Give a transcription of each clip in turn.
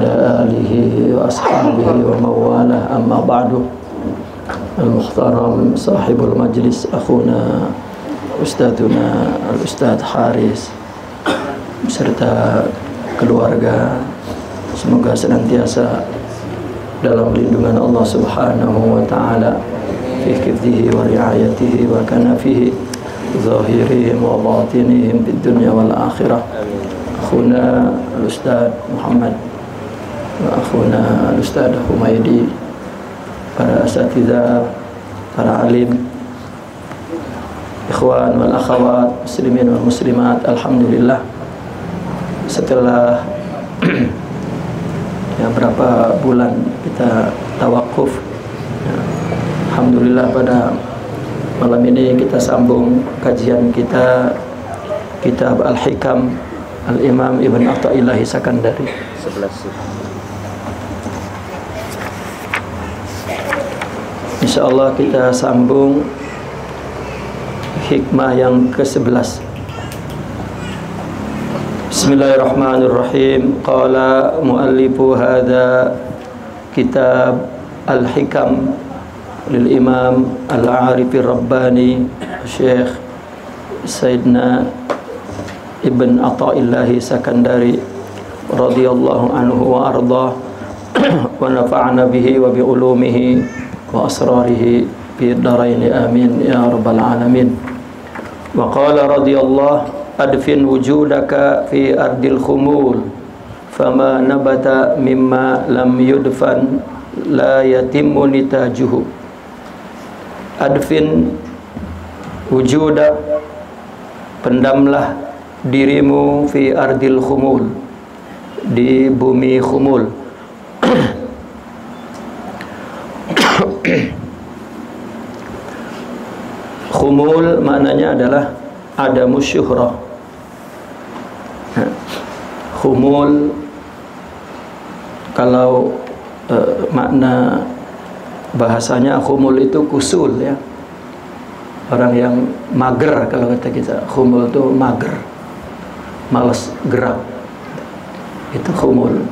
وعلى آله وأصحابه ومن والاه أما بعد. المحترم صاحب المجلس أخونا Ustadzuna Al-Ustadz Haris beserta keluarga, semoga senantiasa dalam lindungan Allah Subhanahu wa taala, fi hifdzihi wa riayatihi wa kanafihi zahirihim wa batinihim fid dunya wal akhirah. Akhuna Al-Ustadz Muhammad wa akhuna Al-Ustadz Humaydi, para asatidzah, para alim, ikhwan wal akhwat, muslimin wal muslimat. Alhamdulillah, setelah ya berapa bulan kita tawakuf, ya, alhamdulillah pada malam ini kita sambung kajian kita kitab Al-Hikam Al-Imam Ibn Athaillah Sakandari. 11. Insyaallah kita sambung hikmah yang ke-11. Bismillahirrahmanirrahim. Qala muallifu hadha kitab Al-Hikam lil Imam Al-Arifir Rabbani Syekh Sayyidina Ibn Athaillah Sakandari radhiyallahu anhu wa ardah wa nafa'ana bihi wa bi ulumihi wa asrarihi fi darain amin ya rabbal alamin. Wa qala radhiyallahu adfin wujudaka fi ardil khumul fama nabata mimma lam yudfan la yatimmu nitajuhu. Adfin wujudak, pendamlah dirimu fi ardil khumul, di bumi khumul. Khumul maknanya adalah adamus syuhrah. Khumul kalau makna bahasanya khumul itu kusul, ya, orang yang mager. Kalau kata kita khumul itu mager, malas gerak, itu khumul.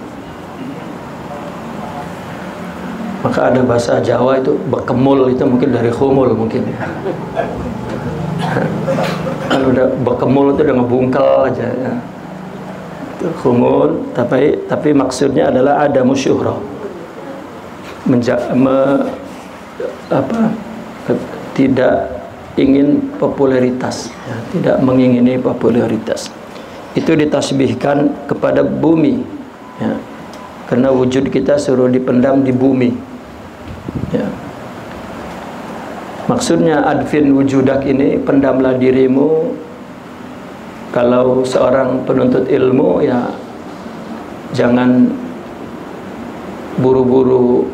Maka ada bahasa Jawa itu bekemul, itu mungkin dari khumul mungkin. Kalau udah bekemul itu udah ngebungkel aja, ya. Itu khumul, tapi maksudnya adalah ada musyuhrah, tidak ingin popularitas, ya, tidak mengingini popularitas. Itu ditasbihkan kepada bumi, ya, karena wujud kita suruh dipendam di bumi, ya. Maksudnya adfin wujudak ini, pendamlah dirimu. Kalau seorang penuntut ilmu, ya jangan buru-buru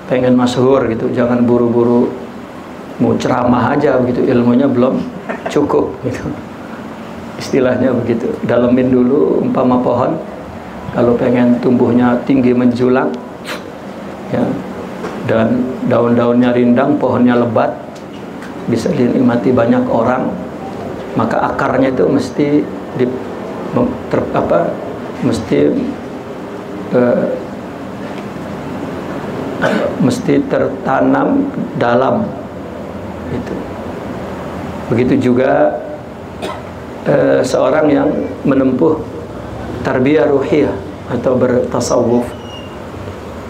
pengen masyhur gitu, jangan buru-buru mau ceramah aja begitu, ilmunya belum cukup gitu. Istilahnya begitu. Dalemin dulu, umpama pohon, kalau pengen tumbuhnya tinggi menjulang, ya, dan daun-daunnya rindang, pohonnya lebat, bisa dinikmati banyak orang, maka akarnya itu mesti tertanam dalam itu. Begitu juga seorang yang menempuh tarbiyah ruhiyah atau bertasawuf,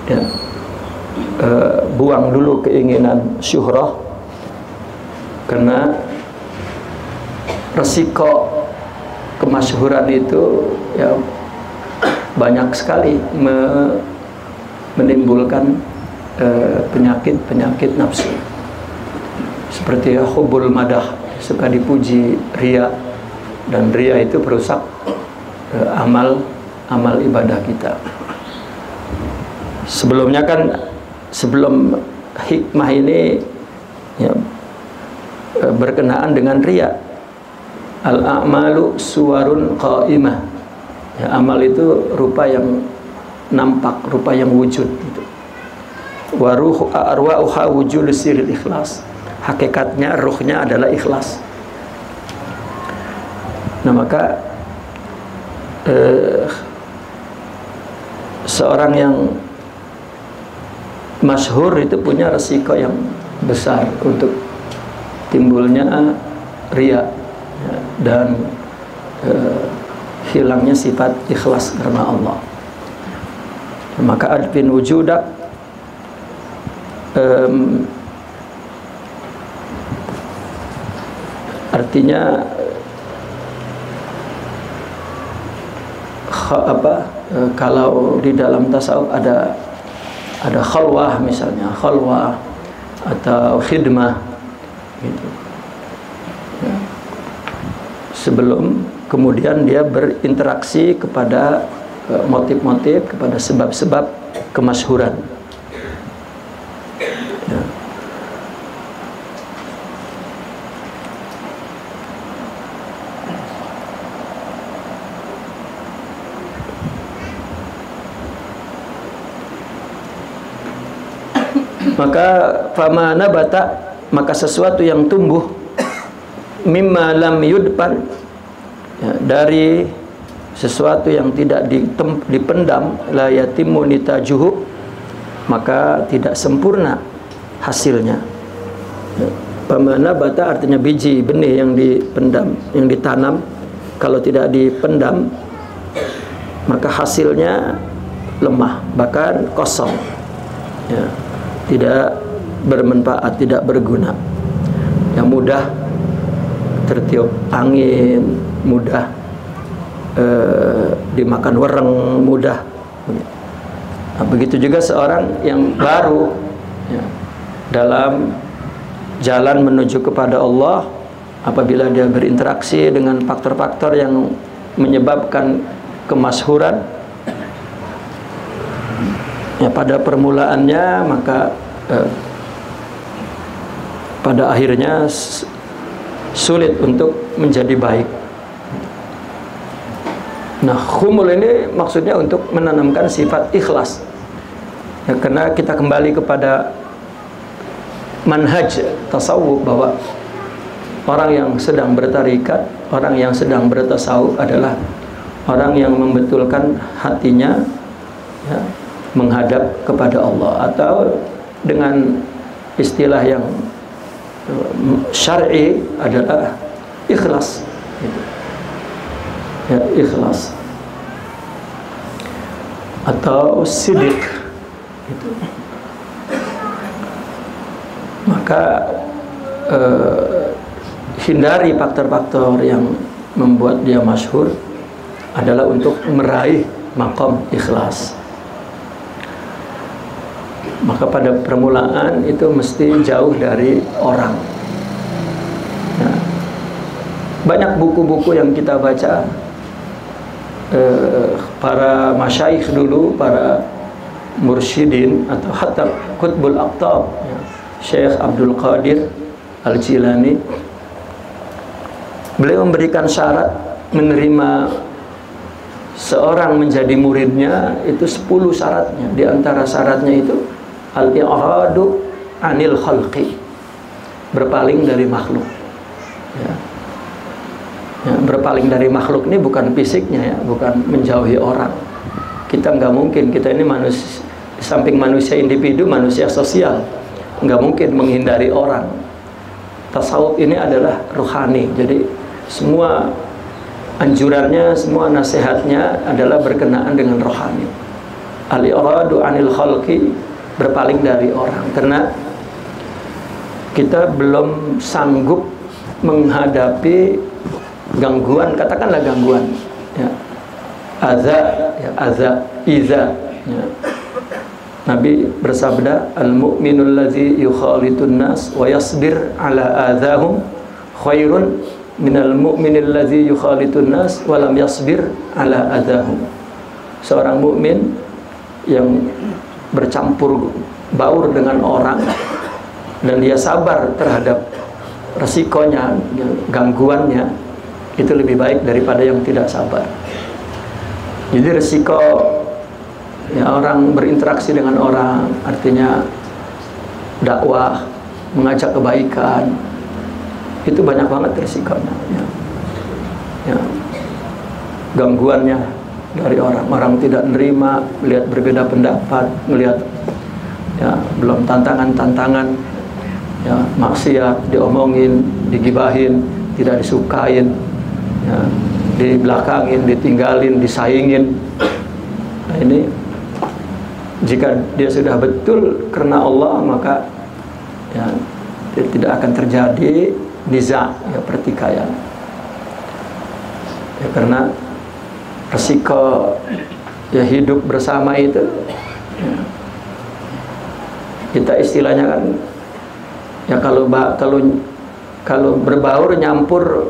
ya, buang dulu keinginan syuhrah, karena resiko kemasyhuran itu, ya, banyak sekali menimbulkan penyakit nafsu, seperti hubul madah, suka dipuji, ria, dan ria itu merusak amal ibadah kita. Sebelumnya kan, sebelum hikmah ini, ya, berkenaan dengan ria. Al-a'malu suwarun qa'imah, ya, amal itu rupa yang nampak, rupa yang wujud gitu. Wa ruhu arwa'uha wujud siril ikhlas, hakikatnya, ruhnya adalah ikhlas. Nah, maka seorang yang masyhur itu punya resiko yang besar untuk timbulnya riya, ya, dan hilangnya sifat ikhlas karena Allah. Maka adfin wujudak, artinya kalau di dalam tasawuf ada khalwah, misalnya khalwah atau khidmah gitu. Ya. Sebelum kemudian dia berinteraksi kepada motif-motif, kepada sebab-sebab kemasyhuran. Ya. Maka fama nabata, maka sesuatu yang tumbuh mimma lam yudpan, ya, dari sesuatu yang tidak dipendam, la yatimmu nitajuhu, maka tidak sempurna hasilnya. Fama nabata artinya biji benih yang dipendam, yang ditanam, kalau tidak dipendam maka hasilnya lemah, bahkan kosong, ya, tidak bermanfaat, tidak berguna, yang mudah tertiup angin, mudah dimakan wereng, mudah. Nah, begitu juga seorang yang baru, ya, dalam jalan menuju kepada Allah, apabila dia berinteraksi dengan faktor-faktor yang menyebabkan kemasyhuran, ya, pada permulaannya, maka pada akhirnya sulit untuk menjadi baik. Nah, khumul ini maksudnya untuk menanamkan sifat ikhlas, ya, karena kita kembali kepada manhaj tasawuf, bahwa orang yang sedang bertarikat, orang yang sedang bertasawuf adalah orang yang membetulkan hatinya, ya, menghadap kepada Allah, atau dengan istilah yang syar'i adalah ikhlas, gitu. Ya, ikhlas atau sidik, gitu. Maka hindari faktor-faktor yang membuat dia masyhur adalah untuk meraih maqam ikhlas. Maka pada permulaan itu mesti jauh dari orang. Ya. Banyak buku-buku yang kita baca, para masyayikh dulu, para mursyidin atau hatta qutbul aqtab, ya, Syekh Abdul Qadir Al-Jilani, beliau memberikan syarat menerima seorang menjadi muridnya itu 10 syaratnya. Di antara syaratnya itu al-i'radu anil khalqi, berpaling dari makhluk, ya. Ya, berpaling dari makhluk ini bukan fisiknya, ya, bukan menjauhi orang. Kita nggak mungkin, kita ini manusia, di samping manusia individu, manusia sosial, nggak mungkin menghindari orang. Tasawuf ini adalah ruhani, jadi semua anjurannya, semua nasihatnya adalah berkenaan dengan rohani. Al-i'radu anil khalqi, berpaling dari orang, karena kita belum sanggup menghadapi gangguan, katakanlah gangguan, ya, adza, ya, adza, iza, ya. Nabi bersabda, al-mu'minul ladzi yukhalitun nas wa yasbir ala adzahum khairun minal mu'minil ladzi yukhalitun nas wa lam yasbir ala adzahum. Seorang mukmin yang bercampur baur dengan orang dan dia sabar terhadap resikonya, gangguannya, itu lebih baik daripada yang tidak sabar. Jadi resiko, ya, orang berinteraksi dengan orang, artinya dakwah, mengajak kebaikan, itu banyak banget resikonya, ya. Ya. Gangguannya dari orang tidak nerima, melihat berbeda pendapat, melihat ya belum tantangan ya, maksiat, diomongin, digibahin, tidak disukain, ya, dibelakangin, ditinggalin, disaingin. Nah, ini jika dia sudah betul karena Allah, maka ya, tidak akan terjadi niza, ya, pertikaian. Ya, karena resiko ya hidup bersama itu ya, kita istilahnya kan ya kalau berbaur nyampur,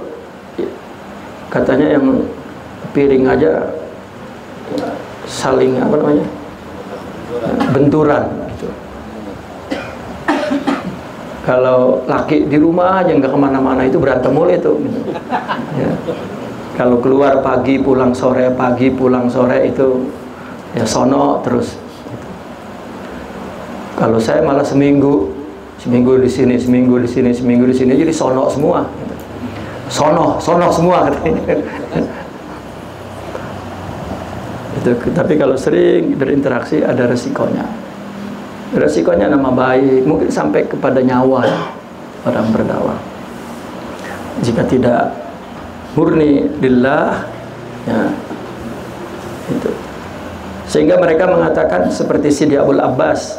katanya yang piring aja ya, saling apa namanya benturan gitu. Kalau laki di rumah aja nggak kemana-mana itu berantem mulu itu gitu. Ya. Kalau keluar pagi pulang sore itu ya sono terus gitu. Kalau saya malah seminggu di sini, seminggu di sini, jadi sono semua gitu. sono semua katanya. Itu, tapi kalau sering berinteraksi ada resikonya nama baik, mungkin sampai kepada nyawa orang berdakwah. Jika tidak murni lillah, ya, itu. Sehingga mereka mengatakan seperti Sidi Abul Abbas,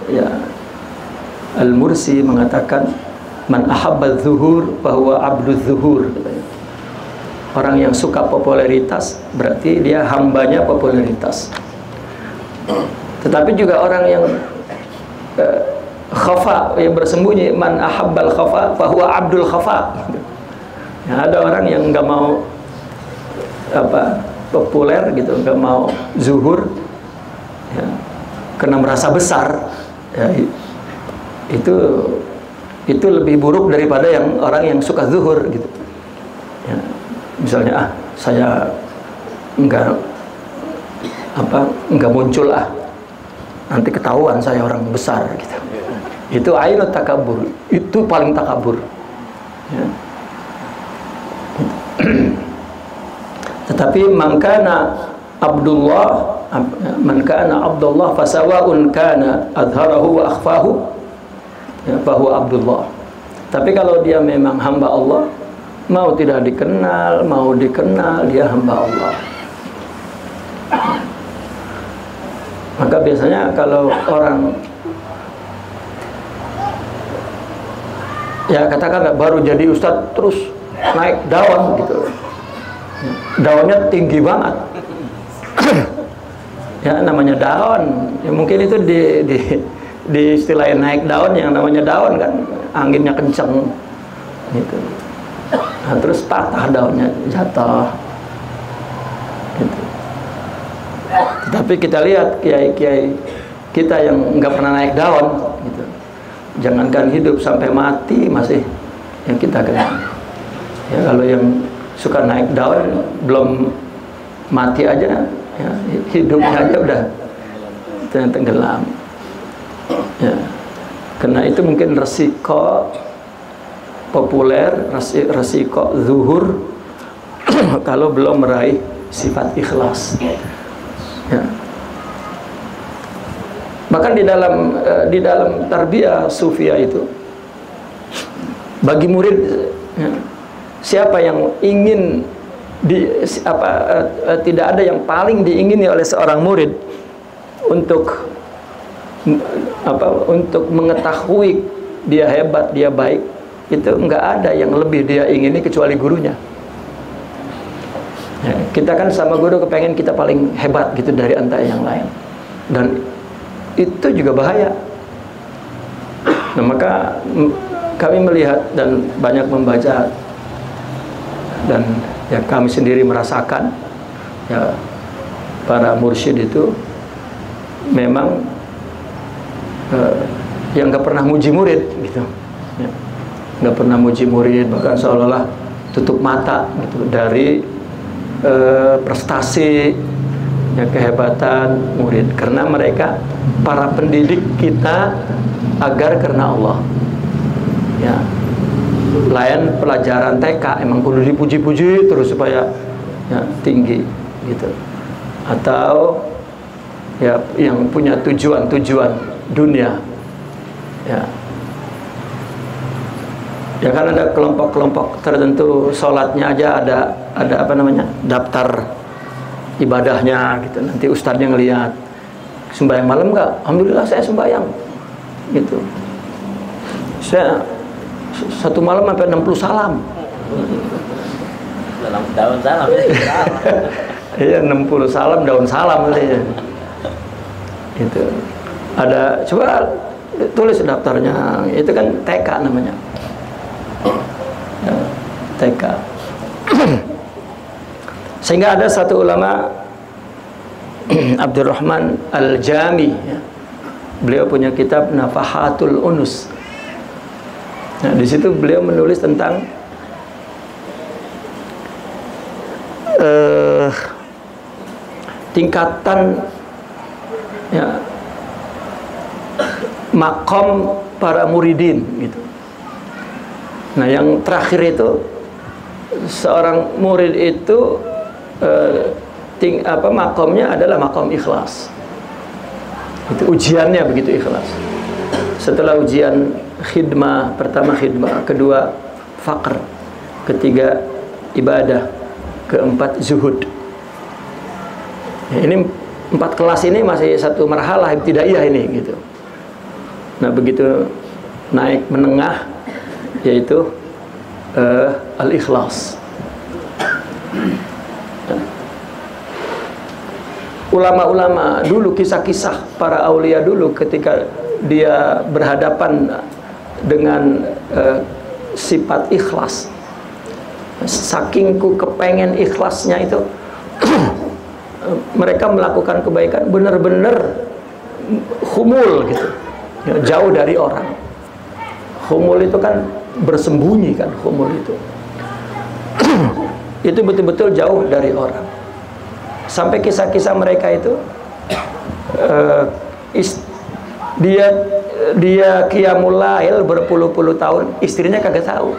ya, Al-Mursi mengatakan, man ahabba zuhur bahwa abduz zuhur. Orang yang suka popularitas berarti dia hambanya popularitas. Tetapi juga orang yang khafa, yang bersembunyi, man ahabbal khafa bahwa abdul khafa. Ya, ada orang yang nggak mau populer gitu, nggak mau zuhur, ya, karena merasa besar, ya, itu lebih buruk daripada yang orang yang suka zuhur gitu. Ya, misalnya saya nggak muncul nanti ketahuan saya orang besar gitu. Itu ainut takabur, itu paling takabur. Ya. Tetapi man kana Abdullah fasawaun kana azharahu wa akhfahu, ya, bahwa Abdullah. Tapi kalau dia memang hamba Allah, mau tidak dikenal, mau dikenal, dia hamba Allah. Maka biasanya kalau orang ya katakanlah baru jadi ustadz terus naik daun gitu, daunnya tinggi banget. Ya namanya daun, ya mungkin itu di istilahnya naik daun, yang namanya daun kan anginnya kenceng gitu. Nah, terus patah daunnya, jatuh gitu. Tapi kita lihat kiai-kiai kita yang nggak pernah naik daun gitu, jangankan hidup sampai mati masih yang kita kenal. Ya, kalau yang suka naik daun belum mati aja, ya, hidupnya aja udah tenggelam. Ya, karena itu mungkin resiko populer, resiko zuhur kalau belum meraih sifat ikhlas. Ya. Bahkan di dalam tarbiyah sufia itu, bagi murid, ya, siapa yang ingin tidak ada yang paling diingini oleh seorang murid untuk mengetahui dia hebat, dia baik, itu enggak ada yang lebih dia ingini kecuali gurunya. Ya, kita kan sama guru kepengen kita paling hebat gitu dari antara yang lain, dan itu juga bahaya. Nah, maka kami melihat dan banyak membaca, dan ya kami sendiri merasakan, ya para mursyid itu memang yang nggak pernah muji murid gitu, ya, nggak pernah muji murid, bahkan seolah-olah tutup mata gitu dari prestasi, ya, kehebatan murid, karena mereka para pendidik kita agar karena Allah. Ya, layan pelajaran TK emang perlu dipuji-puji terus supaya ya, tinggi gitu. atau ya yang punya tujuan dunia. Ya. Ya kan ada kelompok-kelompok tertentu sholatnya aja ada apa namanya, daftar ibadahnya gitu. Nanti ustadznya ngelihat, sembahyang malam nggak? Alhamdulillah saya sembahyang gitu. Saya satu malam sampai 60 salam. Daun salam. Iya, 60 salam, daun salam katanya. Gitu. Ada, coba tulis daftarnya. Itu kan TK namanya. TK. Sehingga ada satu ulama Abdurrahman Al-Jami, ya. Beliau punya kitab Nafahatul Unus. Nah, di situ beliau menulis tentang tingkatan ya makom para muridin gitu. Nah, yang terakhir itu seorang murid itu makomnya adalah makom ikhlas. Itu ujiannya begitu, ikhlas. Setelah ujian khidmah, pertama khidmah, kedua faqr, ketiga ibadah, keempat zuhud. Ya, ini 4 kelas ini masih satu marhalah ibtidaiyah ini gitu. Nah, begitu naik menengah yaitu al-ikhlas. Ulama-ulama dulu, kisah-kisah para aulia dulu ketika dia berhadapan dengan sifat ikhlas, saking ku kepengen ikhlasnya itu mereka melakukan kebaikan benar-benar khumul gitu ya, jauh dari orang. Khumul itu kan bersembunyi kan, khumul itu itu betul-betul jauh dari orang. Sampai kisah-kisah mereka itu dia qiyamul lail berpuluh-puluh tahun, istrinya kagak tahu.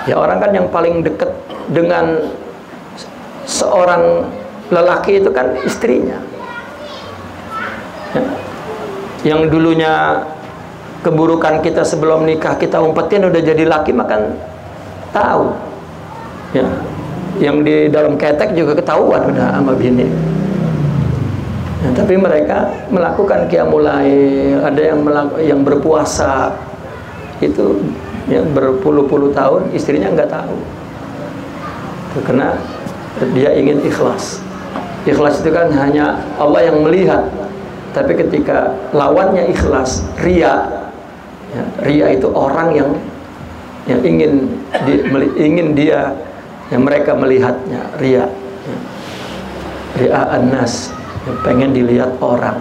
Ya, orang kan yang paling dekat dengan seorang lelaki itu kan istrinya. Ya. Yang dulunya keburukan kita sebelum nikah kita umpetin, udah jadi laki makan tahu. Ya. Yang di dalam ketek juga ketahuan udah sama bini. Ya, tapi mereka melakukan qiyamul lail, ada yang berpuasa itu ya, berpuluh-puluh tahun, istrinya nggak tahu. Itu karena dia ingin ikhlas. Ikhlas itu kan hanya Allah yang melihat. Tapi ketika lawannya ikhlas, ria. Ya, ria itu orang yang ingin dia, yang mereka melihatnya, ria. Ya. Ria an-nas, yang pengen dilihat orang.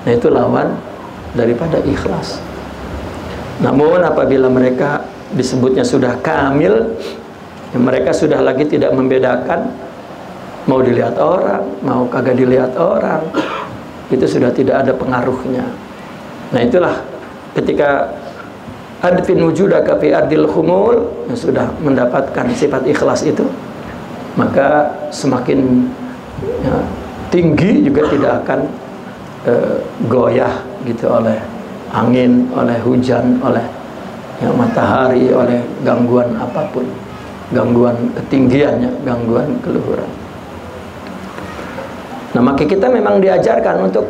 Nah, itu lawan daripada ikhlas. Namun apabila mereka disebutnya sudah kamil, ya mereka sudah lagi tidak membedakan mau dilihat orang, mau kagak dilihat orang, itu sudah tidak ada pengaruhnya. Nah, itulah ketika adfin wujudaka fi ardil khumul, sudah mendapatkan sifat ikhlas itu, maka semakin ya, tinggi juga tidak akan goyah gitu oleh angin, oleh hujan, oleh ya, matahari, oleh gangguan apapun, gangguan ketinggiannya, gangguan keluhuran. Nah, maka kita memang diajarkan untuk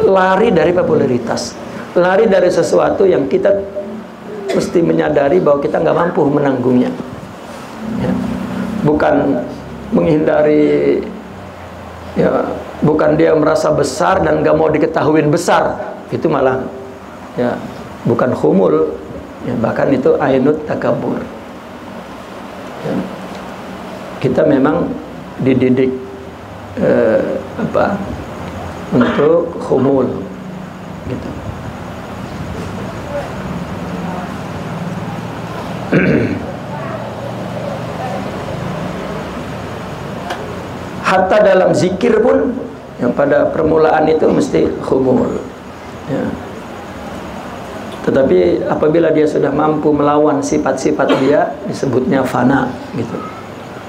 lari dari popularitas, lari dari sesuatu yang kita mesti menyadari bahwa kita nggak mampu menanggungnya. Ya. Bukan menghindari, ya, bukan dia merasa besar dan nggak mau diketahuin besar, itu malah ya bukan khumul, ya, bahkan itu ainut takabur. Ya. Kita memang dididik untuk khumul gitu. Hatta dalam zikir pun yang pada permulaan itu mesti khumul ya. Tetapi apabila dia sudah mampu melawan sifat-sifat dia, disebutnya fana gitu.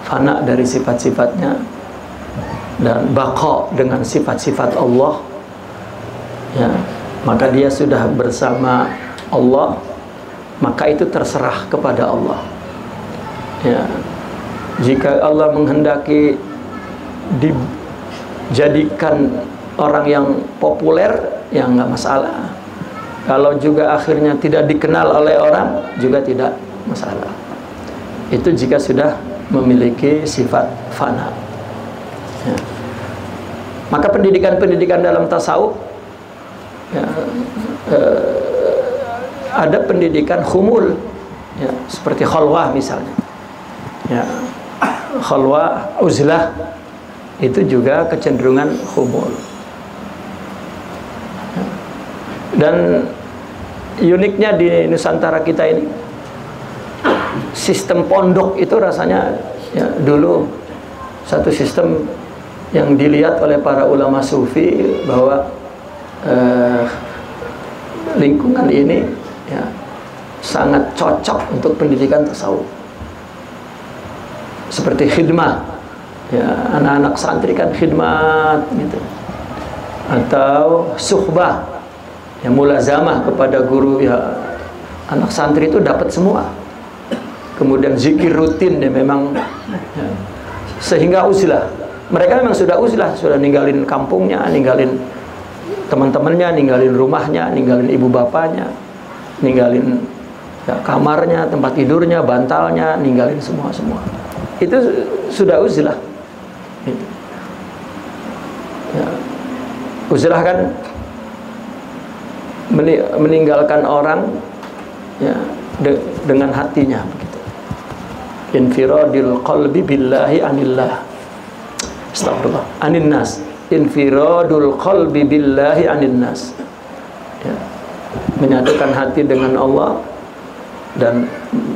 Fana dari sifat-sifatnya, dan baqa dengan sifat-sifat Allah, ya, maka dia sudah bersama Allah, maka itu terserah kepada Allah. Ya, jika Allah menghendaki dijadikan orang yang populer, ya nggak masalah. Kalau juga akhirnya tidak dikenal oleh orang, juga tidak masalah. Itu jika sudah memiliki sifat fana. Ya. Maka pendidikan-pendidikan dalam tasawuf, ya, ada pendidikan khumul, ya, seperti khalwah misalnya, ya, khalwah, uzlah, itu juga kecenderungan khumul. Ya. Dan uniknya di Nusantara kita ini, sistem pondok itu rasanya, ya, dulu satu sistem yang dilihat oleh para ulama sufi bahwa lingkungan ini, ya, sangat cocok untuk pendidikan tasawuf. Seperti khidmah, ya, anak-anak santri kan khidmat gitu. Atau suhbah, ya, mulazamah kepada guru, ya, anak santri itu dapat semua. Kemudian zikir rutin, ya, memang, ya, sehingga uzlah. Mereka memang sudah uzlah, sudah ninggalin kampungnya, ninggalin teman-temannya, ninggalin rumahnya, ninggalin ibu bapaknya, ninggalin, ya, kamarnya, tempat tidurnya, bantalnya, ninggalin semua. Itu sudah uzlah. Gitu. Ya. Uzlah kan meninggalkan orang, ya, dengan hatinya begitu. Infiradil qalbi billahi anillah. Astagfirullah. Anin nas. Infiradul qalbi billahi anin nas. Ya. Menyatukan hati dengan Allah dan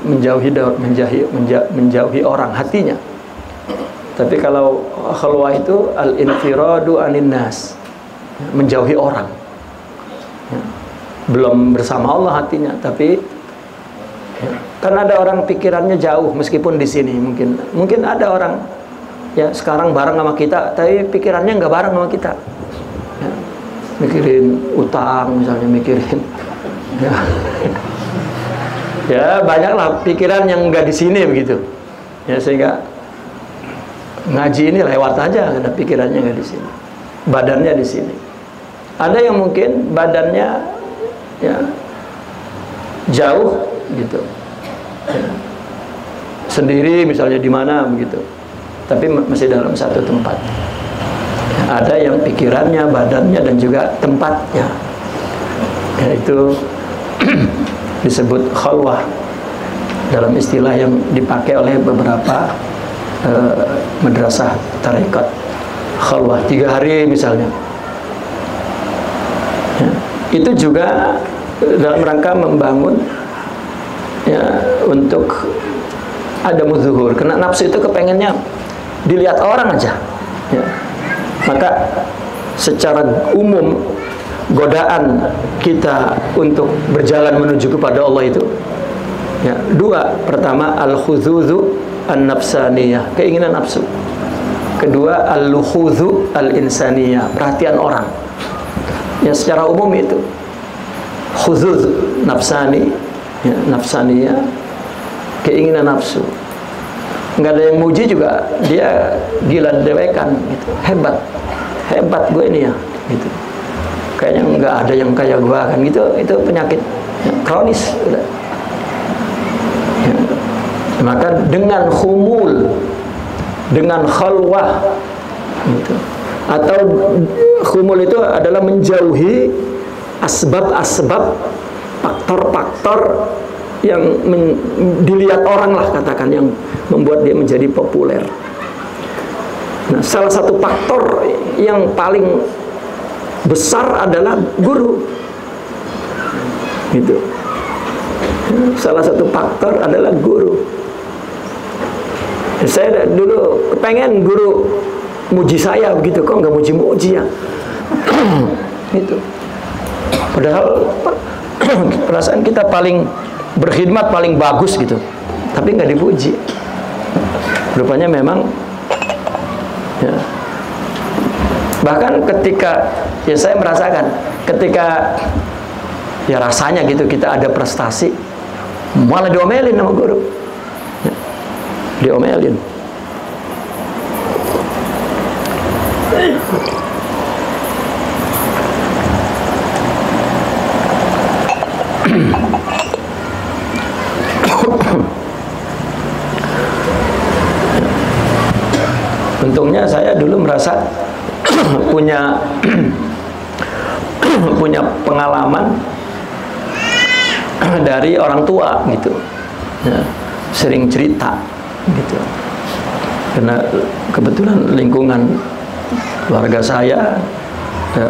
menjauhi orang hatinya. Tapi kalau khalwah itu al-infiradu anin nas, menjauhi orang, ya. Belum bersama Allah hatinya, tapi, ya, kan ada orang pikirannya jauh meskipun di sini mungkin ada orang, ya, sekarang bareng sama kita tapi pikirannya nggak bareng sama kita, ya. Mikirin utang misalnya, mikirin, ya. Ya, banyaklah pikiran yang nggak di sini begitu, ya, sehingga ngaji ini lewat aja karena pikirannya nggak di sini, badannya di sini. Ada yang mungkin badannya, ya, jauh gitu, ya, sendiri misalnya di mana begitu, tapi masih dalam satu tempat. Ya, ada yang pikirannya, badannya, dan juga tempatnya, ya, itu disebut khalwah dalam istilah yang dipakai oleh beberapa madrasah tarekat. Khalwah 3 hari misalnya, ya, itu juga dalam rangka membangun, ya, untuk ada mudzuhur, karena nafsu itu kepengennya dilihat orang aja, ya. Maka secara umum godaan kita untuk berjalan menuju kepada Allah itu, ya, 2. Pertama, al-khudzuzu an-nafsaniyah, keinginan nafsu. Kedua, al-lukhudzu al-insaniyah, perhatian orang. Ya, secara umum itu khuzuz nafsani, ya, nafsaniyah, keinginan nafsu. Nggak ada yang muji juga, dia gila dewekan gitu. Hebat gue ini, ya, gitu. Kayaknya nggak ada yang kayak gua kan gitu. Itu penyakit, ya, kronis udah. Ya. Maka dengan khumul, dengan khalwah gitu. Atau khumul itu adalah menjauhi asbab-asbab, faktor-faktor yang dilihat orang lah, katakan, yang membuat dia menjadi populer. Nah, salah satu faktor yang paling besar adalah guru, gitu. Salah satu faktor adalah guru. Saya dulu pengen guru muji saya begitu, kok nggak muji-muji ya, gitu. Padahal perasaan kita paling berkhidmat, paling bagus gitu, tapi nggak dipuji. Rupanya memang, ya, Bahkan ketika, ya saya merasakan, ketika ya rasanya gitu kita ada prestasi, malah diomelin sama guru. Ya, diomelin. Untungnya saya dulu merasa punya punya pengalaman dari orang tua gitu, ya, sering cerita gitu, karena kebetulan lingkungan keluarga saya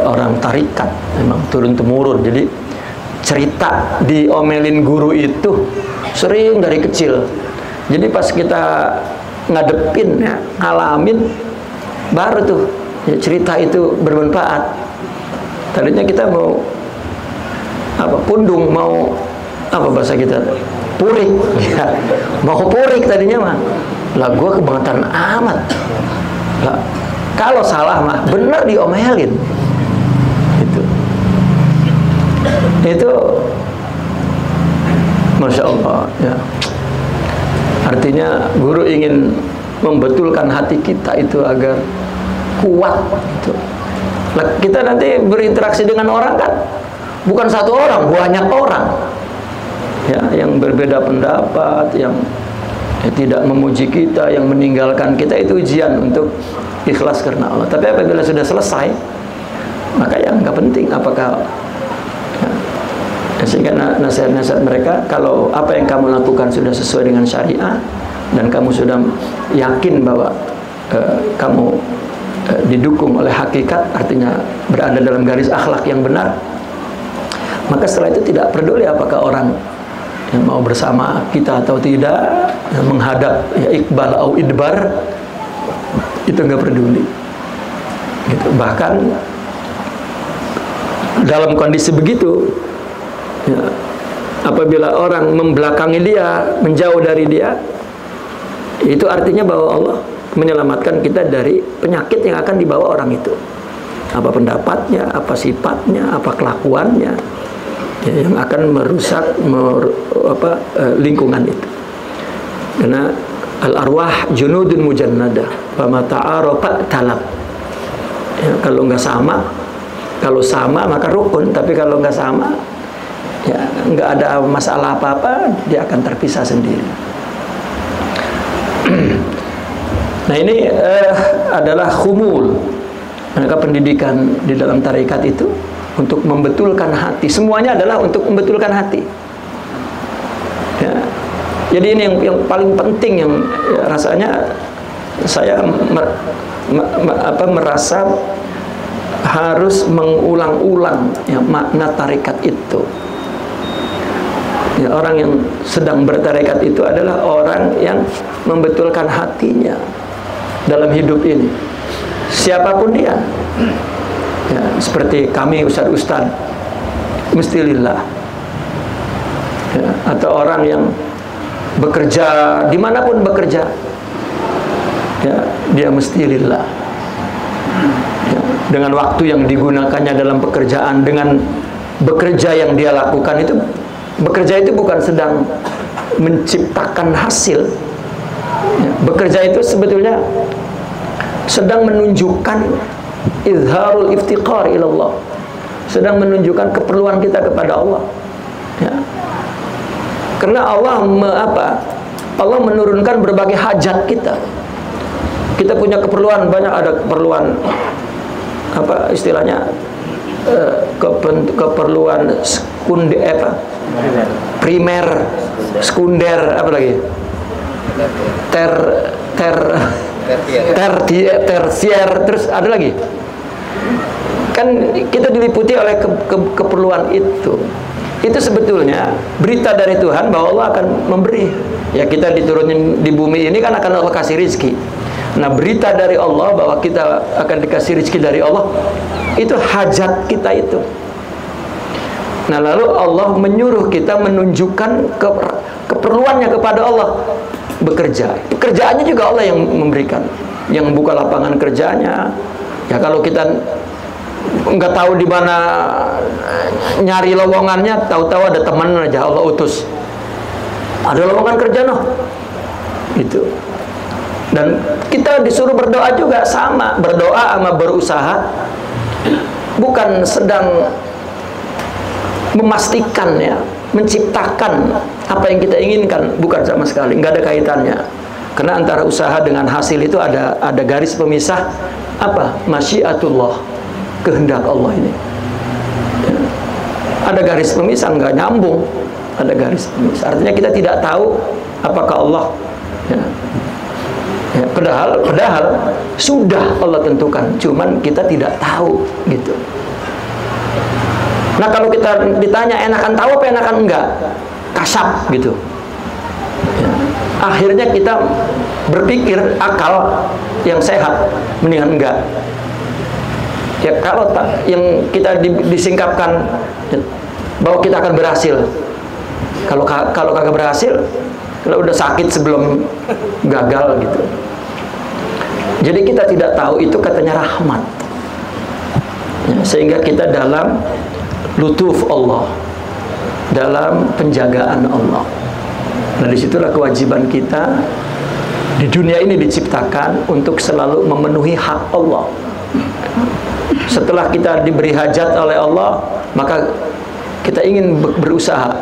orang tarikat, memang turun temurun, jadi cerita diomelin guru itu sering dari kecil. Jadi pas kita ngadepin, ya, ngalamin, baru tuh ya, cerita itu bermanfaat. Tadinya kita mau apa, pundung, mau apa bahasa kita, purik, ya, mau purik tadinya mah. Lah gue kebangetan amat. Lah kalau salah mah bener diomelin. Itu Masya Allah, ya. Artinya guru ingin membetulkan hati kita itu agar kuat gitu. Kita nanti berinteraksi dengan orang kan bukan satu orang, banyak orang, ya, yang berbeda pendapat, yang tidak memuji kita, yang meninggalkan kita. Itu ujian untuk ikhlas karena Allah. Tapi apabila sudah selesai, maka yang nggak penting apakah, sehingga nasihat-nasihat mereka, kalau apa yang kamu lakukan sudah sesuai dengan syariah dan kamu sudah yakin bahwa kamu didukung oleh hakikat, artinya berada dalam garis akhlak yang benar, maka setelah itu tidak peduli apakah orang yang mau bersama kita atau tidak, menghadap ya iqbal atau idbar, itu nggak peduli gitu. Bahkan dalam kondisi begitu, ya, apabila orang membelakangi dia, menjauh dari dia, itu artinya bahwa Allah menyelamatkan kita dari penyakit yang akan dibawa orang itu. Apa pendapatnya, apa sifatnya, apa kelakuannya, ya, yang akan merusak lingkungan itu. Karena al-arwah junudun mujannadah, fama ta'arafa talab. Ya, kalau nggak sama, kalau sama maka rukun, tapi kalau nggak sama, ya nggak ada masalah apa-apa, dia akan terpisah sendiri. Nah ini adalah khumul. Maka pendidikan di dalam tarekat itu untuk membetulkan hati. Semuanya adalah untuk membetulkan hati. Ya. Jadi ini yang paling penting, yang ya, rasanya saya merasa harus mengulang-ulang ya, makna tarekat itu. Ya, orang yang sedang bertarekat itu adalah orang yang membetulkan hatinya dalam hidup ini, siapapun dia, ya, seperti kami ustadz mesti lillah, ya, atau orang yang bekerja dimanapun bekerja, ya, dia mesti lillah, ya, dengan waktu yang digunakannya dalam pekerjaan, dengan bekerja yang dia lakukan itu. Bekerja itu bukan sedang menciptakan hasil, ya, bekerja itu sebetulnya sedang menunjukkan izharul iftiqar ilallah, sedang menunjukkan keperluan kita kepada Allah, ya. Karena Allah Allah menurunkan berbagai hajat kita. Kita punya keperluan banyak, ada keperluan apa istilahnya, keperluan primer, sekunder, apa lagi? Tersier, terus ada lagi. Kan kita diliputi oleh keperluan itu. Itu sebetulnya berita dari Tuhan bahwa Allah akan memberi. Ya, kita diturunin di bumi ini kan akan Allah kasih rizki. Nah, berita dari Allah bahwa kita akan dikasih rizki dari Allah, itu hajat kita itu. Nah, lalu Allah menyuruh kita menunjukkan keperluannya kepada Allah, bekerja. Pekerjaannya juga Allah yang memberikan, yang buka lapangan kerjanya, Ya kalau kita nggak tahu di mana nyari lowongannya, tahu-tahu ada teman aja Allah utus, ada lowongan kerja noh, gitu. Dan kita disuruh berdoa juga sama, berdoa sama berusaha, bukan sedang memastikan ya, menciptakan apa yang kita inginkan, bukan sama sekali, nggak ada kaitannya. Karena antara usaha dengan hasil itu ada garis pemisah, apa? Masyiatullah, kehendak Allah ini. Ya. Ada garis pemisah, nggak nyambung, ada garis pemisah. Artinya kita tidak tahu apakah Allah, ya. Ya, padahal sudah Allah tentukan, cuman kita tidak tahu gitu. Nah kalau kita ditanya enakan tahu apa enakan enggak, kasap gitu. Ya. Akhirnya kita berpikir akal yang sehat mendingan enggak. Ya kalau yang kita disingkapkan bahwa kita akan berhasil, kalau kagak berhasil, kalau udah sakit sebelum gagal gitu. Jadi kita tidak tahu, itu katanya rahmat ya, sehingga kita dalam lutuf Allah, dalam penjagaan Allah. Nah disitulah kewajiban kita di dunia ini diciptakan untuk selalu memenuhi hak Allah. Setelah kita diberi hajat oleh Allah, maka kita ingin berusaha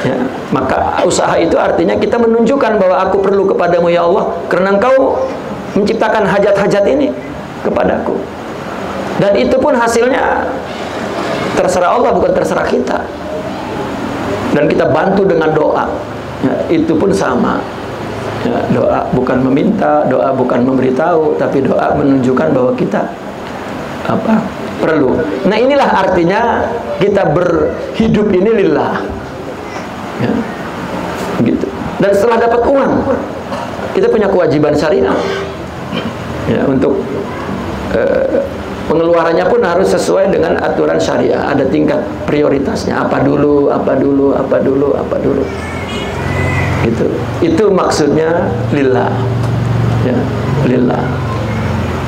ya, maka usaha itu artinya kita menunjukkan bahwa aku perlu kepadamu ya Allah, karena engkau menciptakan hajat-hajat ini kepadaku. Dan itu pun hasilnya terserah Allah, bukan terserah kita. Dan kita bantu dengan doa ya, itu pun sama ya, doa bukan meminta, doa bukan memberitahu, tapi doa menunjukkan bahwa kita apa perlu. Nah inilah artinya kita berhidup ini lillah ya, gitu. Dan setelah dapat uang, kita punya kewajiban syariah ya, untuk pengeluarannya pun harus sesuai dengan aturan syariah. Ada tingkat prioritasnya, apa dulu gitu. Itu maksudnya lillah ya, lillah.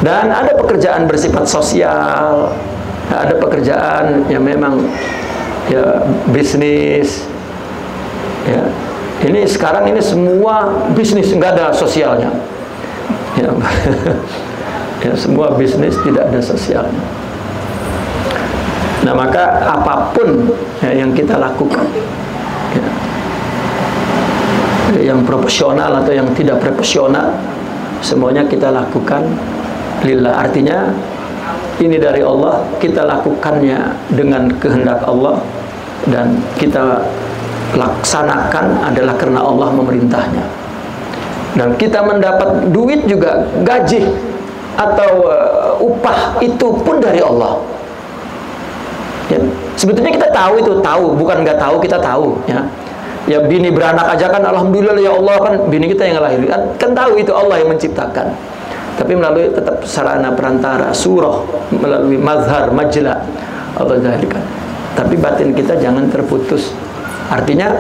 Dan ada pekerjaan bersifat sosial, ada pekerjaan yang memang ya bisnis ya. Ini sekarang ini semua bisnis, nggak ada sosialnya ya. Ya, semua bisnis tidak ada sosialnya. Nah maka apapun ya, yang kita lakukan ya, yang profesional atau yang tidak profesional, semuanya kita lakukan lillah. Artinya ini dari Allah, kita lakukannya dengan kehendak Allah, dan kita laksanakan adalah karena Allah memerintahnya. Dan kita mendapat duit juga, gaji atau upah itu pun dari Allah ya. Sebetulnya kita tahu itu, tahu, bukan nggak tahu, kita tahu ya. Ya bini beranak aja kan alhamdulillah ya Allah, kan bini kita yang ngelahirin, kan tahu itu Allah yang menciptakan. Tapi melalui tetap sarana perantara, surah, melalui mazhar, majla, Allah zahirkan. Tapi batin kita jangan terputus. Artinya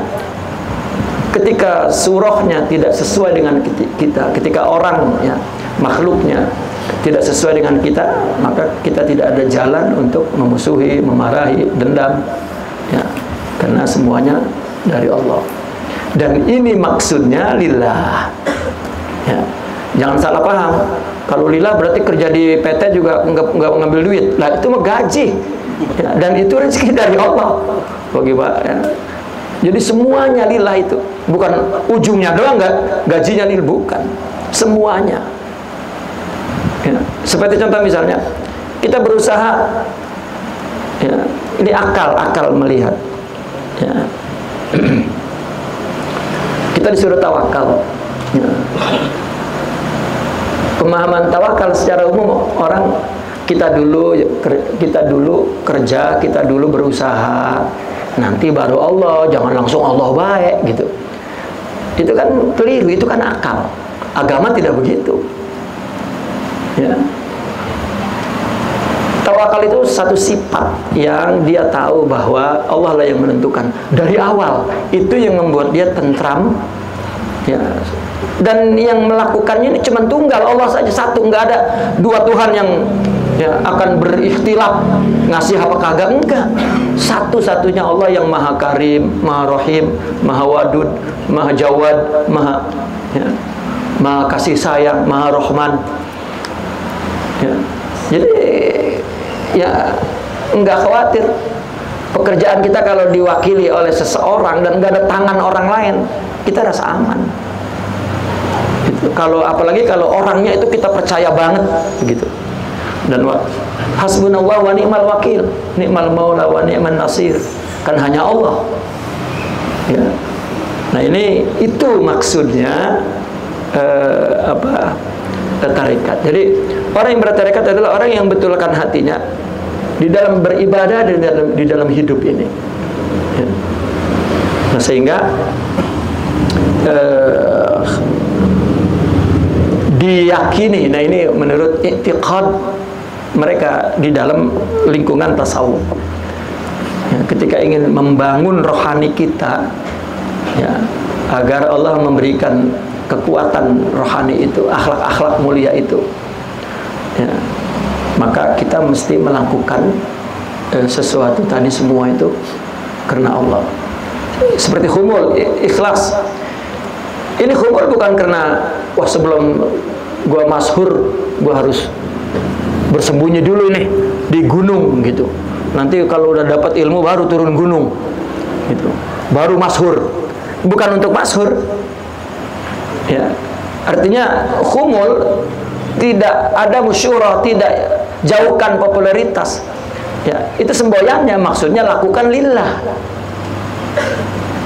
ketika surahnya tidak sesuai dengan kita, ketika orang ya, makhluknya tidak sesuai dengan kita, maka kita tidak ada jalan untuk memusuhi, memarahi, dendam ya, karena semuanya dari Allah. Dan ini maksudnya lillah ya. Jangan salah paham, kalau lillah berarti kerja di PT juga nggak ngambil duit. Nah itu mah gaji ya, dan itu rezeki dari Allah bagi Pak ya. Jadi semuanya lillah, itu bukan ujungnya doang, nggak gajinya lillah, bukan, semuanya ya. Seperti contoh misalnya kita berusaha ya, ini akal melihat ya. Kita disuruh tawakal ya. Pemahaman tawakal secara umum orang, kita dulu kerja, kita dulu berusaha, nanti baru Allah, jangan langsung Allah baik gitu. Itu kan keliru, itu kan akal. Agama tidak begitu ya. Tawakal itu satu sifat yang dia tahu bahwa Allah lah yang menentukan dari awal. Itu yang membuat dia tentram Ya. Dan yang melakukannya ini cuma tunggal, Allah saja satu, nggak ada dua Tuhan yang ya akan berikhtilaf ngasih apa kagak, enggak. Satu-satunya Allah yang Maha Karim, Maha Rahim, Maha Wadud, Maha Jawad, Maha kasih sayang, Maha Rahman. Ya. Jadi ya enggak khawatir pekerjaan kita kalau diwakili oleh seseorang dan enggak ada tangan orang lain, kita rasa aman. Kalau apalagi kalau orangnya itu kita percaya banget begitu. Dan hasbunallah wa ni'mal wakil, ni'mal maula wa ni'man nasir. Kan hanya Allah. Ya. Nah, itu maksudnya tarekat. Jadi orang yang bertarekat adalah orang yang betulkan hatinya di dalam beribadah dan di dalam hidup ini. Ya. Nah, sehingga diyakini. Nah, ini menurut i'tiqad mereka di dalam lingkungan tasawuf. Ya, ketika ingin membangun rohani kita, ya, agar Allah memberikan kekuatan rohani itu, akhlak-akhlak mulia itu, ya, maka kita mesti melakukan sesuatu tadi semua itu karena Allah. Seperti khumul, ikhlas. Ini khumul bukan karena wah sebelum gua masyhur gua harus bersembunyi dulu nih di gunung gitu. Nanti kalau udah dapat ilmu baru turun gunung gitu. Baru masyhur. Bukan untuk masyhur. Ya. Artinya khumul tidak ada musyurah, tidak jauhkan popularitas. Ya, itu semboyannya, maksudnya lakukan lillah.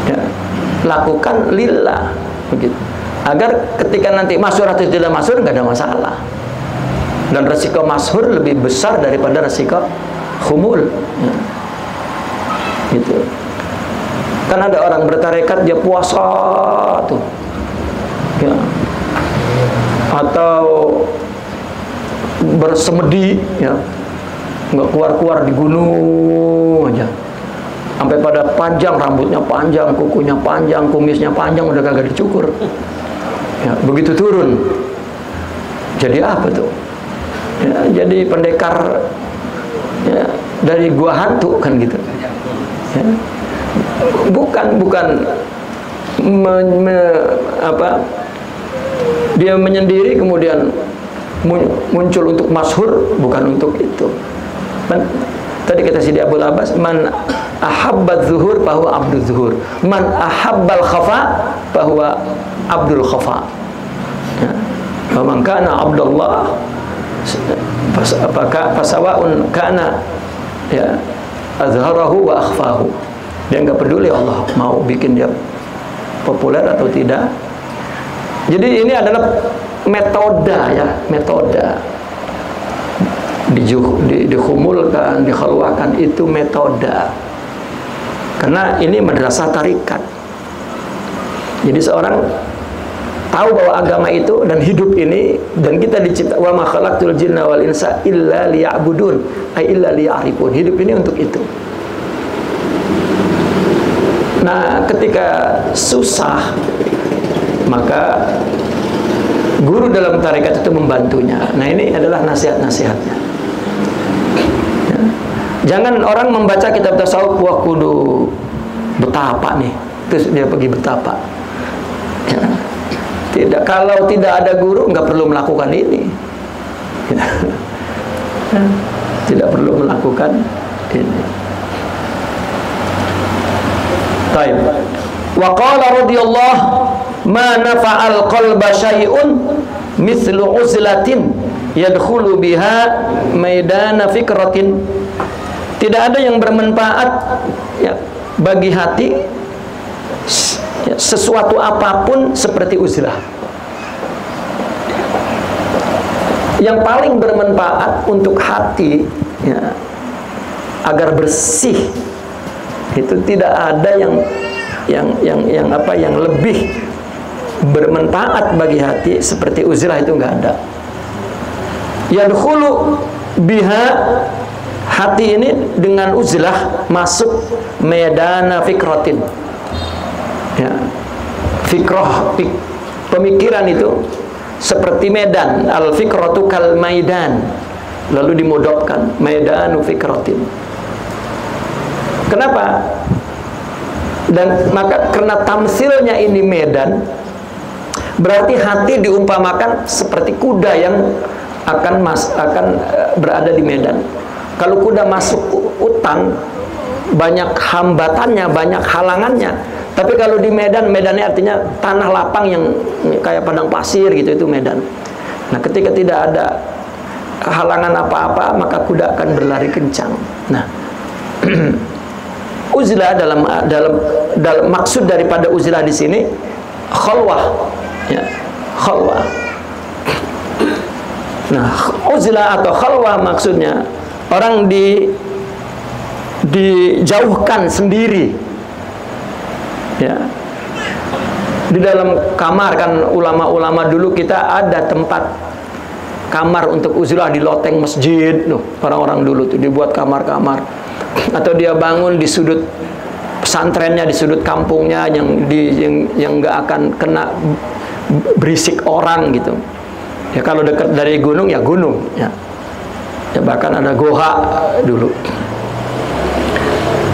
Ya, lakukan lillah begitu. Agar ketika nanti masyhur atau tidak masyhur nggak ada masalah. Dan resiko masyhur lebih besar daripada resiko khumul. Ya. Gitu. Kan ada orang bertarekat dia puasa tuh. Ya. Atau bersemedi ya. Nggak keluar-keluar di gunung aja. Sampai pada panjang, rambutnya panjang, kukunya panjang, kumisnya panjang, udah kagak dicukur. Ya, begitu turun jadi apa tuh? Ya, jadi pendekar ya, dari gua hantu kan gitu. Ya. Bukan dia menyendiri kemudian muncul untuk masyhur, bukan untuk itu. Tadi kata Sidi Abdul Abbas, man ahabbal zuhur bahwa abdul zuhur, man ahabbal khafa bahwa abdul khafa. Ya. Man kana abdullah fasawaun kana ya azharahu wa akhfahu. Dia nggak peduli Allah mau bikin dia populer atau tidak. Jadi ini adalah metode ya, metode dikhumulkan, dikhalwakan, itu metode. Karena ini madrasah tarikat. Jadi seorang tahu bahwa agama itu dan hidup ini, dan kita dicipta wa ma khalaqtul jinna wal insa illa liya'budun, ay illa liya'rifun. Hidup ini untuk itu. Nah, ketika susah, maka guru dalam tarekat itu membantunya. Nah, ini adalah nasihat-nasihatnya. Ya. Jangan orang membaca kitab tasawuf wah kudu betapa nih, terus dia pergi betapa. Ya. Tidak, kalau tidak ada guru nggak perlu melakukan ini. Ya. Tidak perlu melakukan ini. Baik. Wa qala radhiyallahu ma nafa'al qalba syai'un mithlu uzlatin yadkhulu biha maidana fikratin. Tidak ada yang bermanfaat ya, bagi hati ya, sesuatu apapun seperti uzlah. Yang paling bermanfaat untuk hati ya, agar bersih itu tidak ada yang lebih bermanfaat bagi hati seperti uzlah, itu enggak ada. Yadkhulu biha, hati ini dengan uzlah masuk medana fikratin. Ya. pemikiran itu seperti medan. Al-fikratu kal maidan. Lalu dimodofkan maidanu fikratin. Kenapa? Dan maka karena tamsilnya ini medan, berarti hati diumpamakan seperti kuda yang akan berada di medan. Kalau kuda masuk hutan, banyak hambatannya, banyak halangannya. Tapi kalau di medan, medannya artinya tanah lapang yang kayak padang pasir gitu, itu medan. Nah, ketika tidak ada halangan apa-apa, maka kuda akan berlari kencang. Nah, uzlah dalam maksud daripada uzlah di sini khalwah, ya, khalwah. Nah, uzlah atau khalwah maksudnya orang dijauhkan sendiri, ya. Di dalam kamar kan ulama-ulama dulu kita ada tempat kamar untuk uzlah di loteng masjid, loh. Orang-orang dulu tuh dibuat kamar-kamar. Atau dia bangun di sudut pesantrennya, di sudut kampungnya yang nggak akan kena berisik orang gitu. Ya kalau dekat dari gunung ya gunung, ya. Ya bahkan ada goa dulu.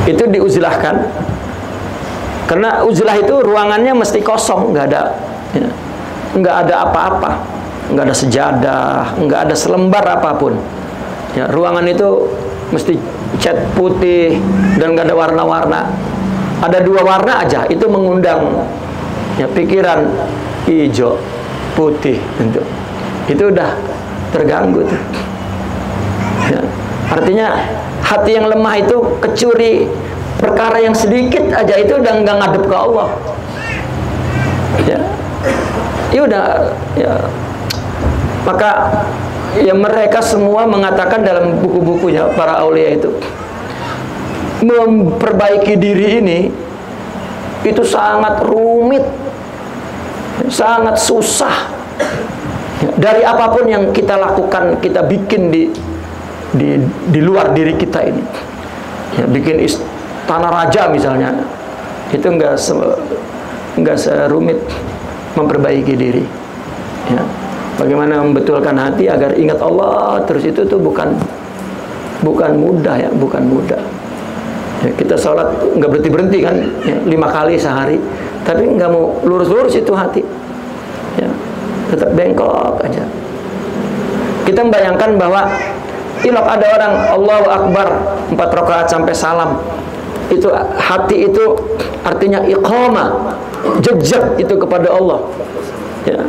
Itu diuzlahkan. Karena uzlah itu ruangannya mesti kosong, nggak ada, ya, nggak ada apa-apa, nggak ada sejadah, nggak ada selembar apapun. Ya, ruangan itu mesti cat putih dan nggak ada warna-warna. Ada 2 warna aja, itu mengundang ya pikiran hijau, putih, itu udah terganggu tuh. Ya, artinya hati yang lemah itu kecuri perkara yang sedikit aja itu udah nggak ngadep ke Allah. Ya, ya udah, ya. Maka ya mereka semua mengatakan dalam buku-bukunya para aulia itu, memperbaiki diri ini itu sangat rumit, sangat susah. Dari apapun yang kita lakukan, kita bikin di luar diri kita ini, ya, bikin tanah raja misalnya, itu enggak serumit memperbaiki diri. Ya. Bagaimana membetulkan hati agar ingat Allah terus, itu tuh bukan mudah, ya, bukan mudah. Ya, kita sholat nggak berhenti kan, ya, 5 kali sehari, tapi nggak mau lurus-lurus itu hati, ya, tetap bengkok aja. Kita membayangkan bahwa ilok ada orang Allahu Akbar 4 rakaat sampai salam, itu hati itu artinya iqamah, jejak itu kepada Allah, ya,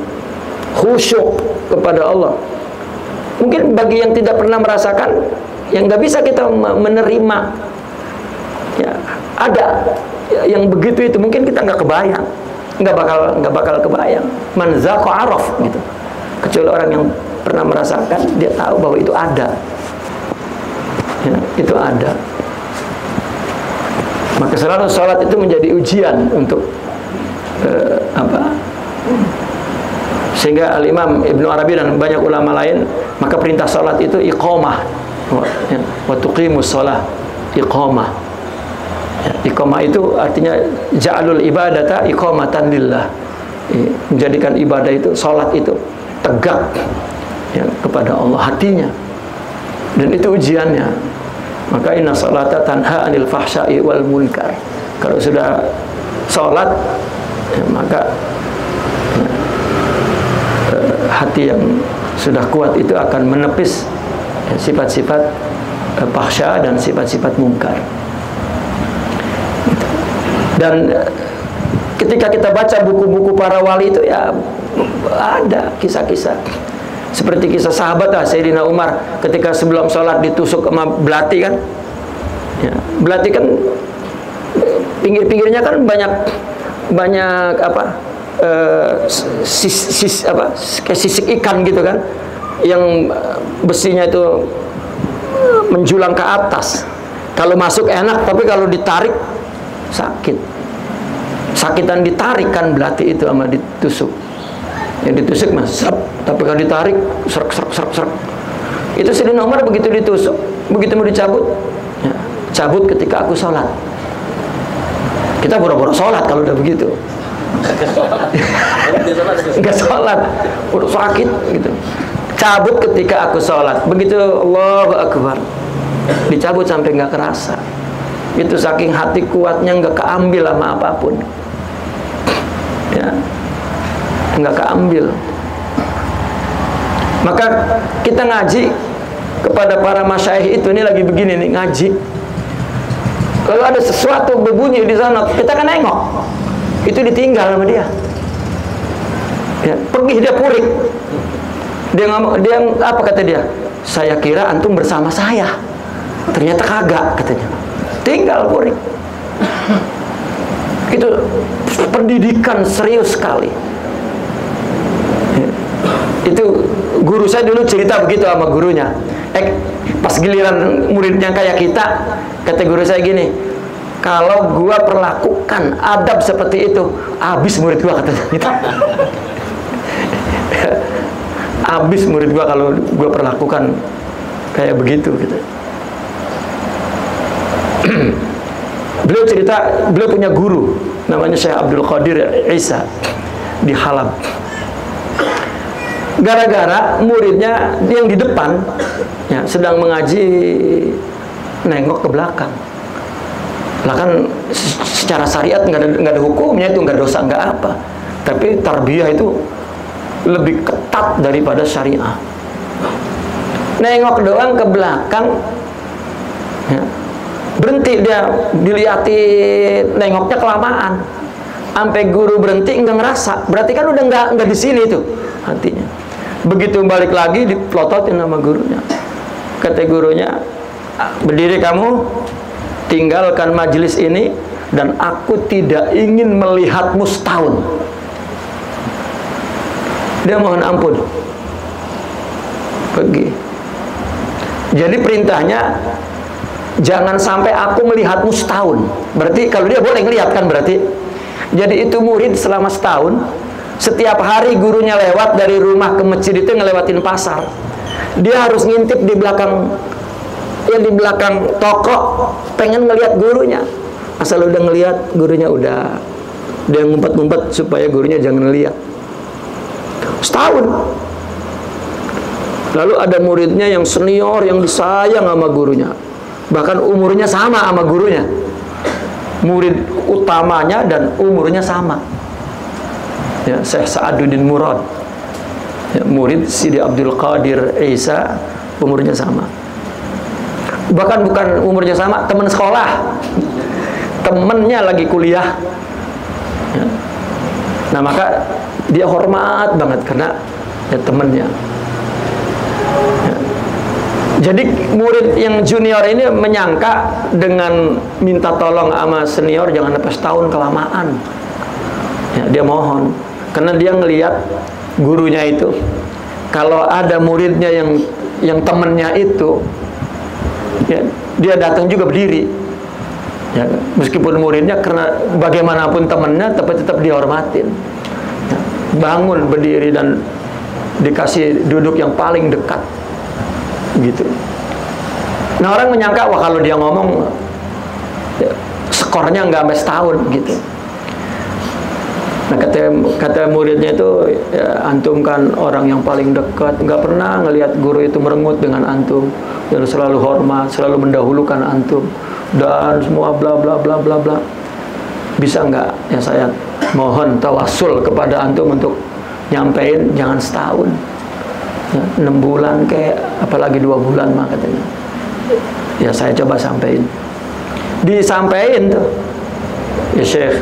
khusyuk kepada Allah. Mungkin bagi yang tidak pernah merasakan, yang nggak bisa kita menerima, ya, ada yang begitu itu, mungkin kita nggak kebayang, nggak bakal kebayang. Man zaqa araf gitu. Kecuali orang yang pernah merasakan, dia tahu bahwa itu ada, ya, itu ada. Maka selalu sholat itu menjadi ujian untuk sehingga Al-Imam Ibnu Arabi dan banyak ulama lain, maka perintah salat itu iqamah, wa tuqimus shalah, iqamah. Ya, iqamah itu artinya ja'alul ibadata iqamatan lillah, menjadikan ibadah itu, salat itu tegak, ya, kepada Allah hatinya. Dan itu ujiannya. Maka inna salata tanha anil fahsya'i wal munkar. Kalau sudah salat, ya, maka hati yang sudah kuat itu akan menepis sifat-sifat fahsya dan sifat-sifat mungkar. Dan ketika kita baca buku-buku para wali itu, ya ada kisah-kisah seperti kisah sahabat lah, Sayyidina Umar ketika sebelum sholat ditusuk sama belati kan, ya, belati kan pinggir-pinggirnya kan banyak apa, kayak sisik ikan gitu kan, yang besinya itu menjulang ke atas. Kalau masuk enak, tapi kalau ditarik sakit. Sakitan ditarik kan belati itu sama ditusuk. Yang ditusuk mas, tapi kalau ditarik serak. Itu Sayyidina Umar begitu ditusuk, begitu mau dicabut, ya, cabut ketika aku sholat. Kita boro-boro sholat kalau udah begitu. Nggak sholat, udah sakit gitu. Cabut ketika aku sholat. Begitu Allahu Akbar, dicabut sampai nggak kerasa. Itu saking hati kuatnya, nggak keambil sama apapun. Ya, nggak keambil. Maka kita ngaji kepada para masyayikh itu, ini lagi begini nih ngaji. Kalau ada sesuatu berbunyi di sana, kita kan nengok. Itu ditinggal sama dia. Ya, pergi dia purik. Dia ngomong, dia apa kata dia? Saya kira antum bersama saya. Ternyata kagak katanya. Tinggal purik. Itu pendidikan serius sekali. Ya. Itu guru saya dulu cerita begitu sama gurunya. Pas giliran muridnya kayak kita, kata guru saya gini, kalau gua perlakukan adab seperti itu, habis murid gua katanya gitu. Habis murid gua kalau gua perlakukan kayak begitu gitu. Beliau cerita, beliau punya guru namanya Syekh Abdul Qadir Isa di Halab. Gara-gara muridnya yang di depan ya, sedang mengaji nengok ke belakang. Lah kan secara syariat nggak ada hukumnya itu, nggak dosa nggak apa. Tapi tarbiyah itu lebih ketat daripada syariah. Nengok doang ke belakang, ya, berhenti dia, dilihatin nengoknya kelamaan, sampai guru berhenti nggak ngerasa. Berarti kan udah nggak di sini tuh hatinya. Begitu balik lagi dipelototin sama gurunya. Kata gurunya, berdiri kamu, tinggalkan majelis ini, dan aku tidak ingin melihatmu setahun. Dia mohon ampun, pergi. Jadi perintahnya, jangan sampai aku melihatmu setahun. Berarti kalau dia boleh ngelihat kan berarti. Jadi itu murid selama setahun, setiap hari gurunya lewat dari rumah ke masjid itu ngelewatin pasar. Dia harus ngintip di belakang, ya di belakang toko, pengen ngelihat gurunya. Asal udah ngelihat gurunya udah, dia ngumpet-ngumpet supaya gurunya jangan lihat. Setahun. Lalu ada muridnya yang senior, yang disayang sama gurunya, bahkan umurnya sama sama gurunya. Murid utamanya dan umurnya sama. Ya, Syekh Sa'aduddin Murad, ya, murid Sidi Abdul Qadir Isa, umurnya sama. Bahkan bukan umurnya sama, teman sekolah, temennya lagi kuliah. Ya. Nah maka dia hormat banget karena ya, temennya. Ya. Jadi murid yang junior ini menyangka dengan minta tolong sama senior jangan sampai setahun kelamaan. Ya, dia mohon. Karena dia ngelihat gurunya itu, kalau ada muridnya yang temennya itu, ya, dia datang juga berdiri. Ya, meskipun muridnya, karena bagaimanapun temennya, tapi tetap dihormatin. Ya, bangun berdiri dan dikasih duduk yang paling dekat, gitu. Nah orang menyangka wah kalau dia ngomong, ya, skornya nggak sampai setahun, gitu. Nah kata muridnya itu, ya, antum kan orang yang paling dekat, nggak pernah ngelihat guru itu merengut dengan antum, dan selalu hormat, selalu mendahulukan antum, dan semua bla bla bla bla bla. Bisa nggak ya saya mohon tawasul kepada antum untuk nyampein jangan setahun, ya, 6 bulan kayak, apalagi 2 bulan mah katanya. Ya saya coba sampein, disampein tuh, ya Syekh.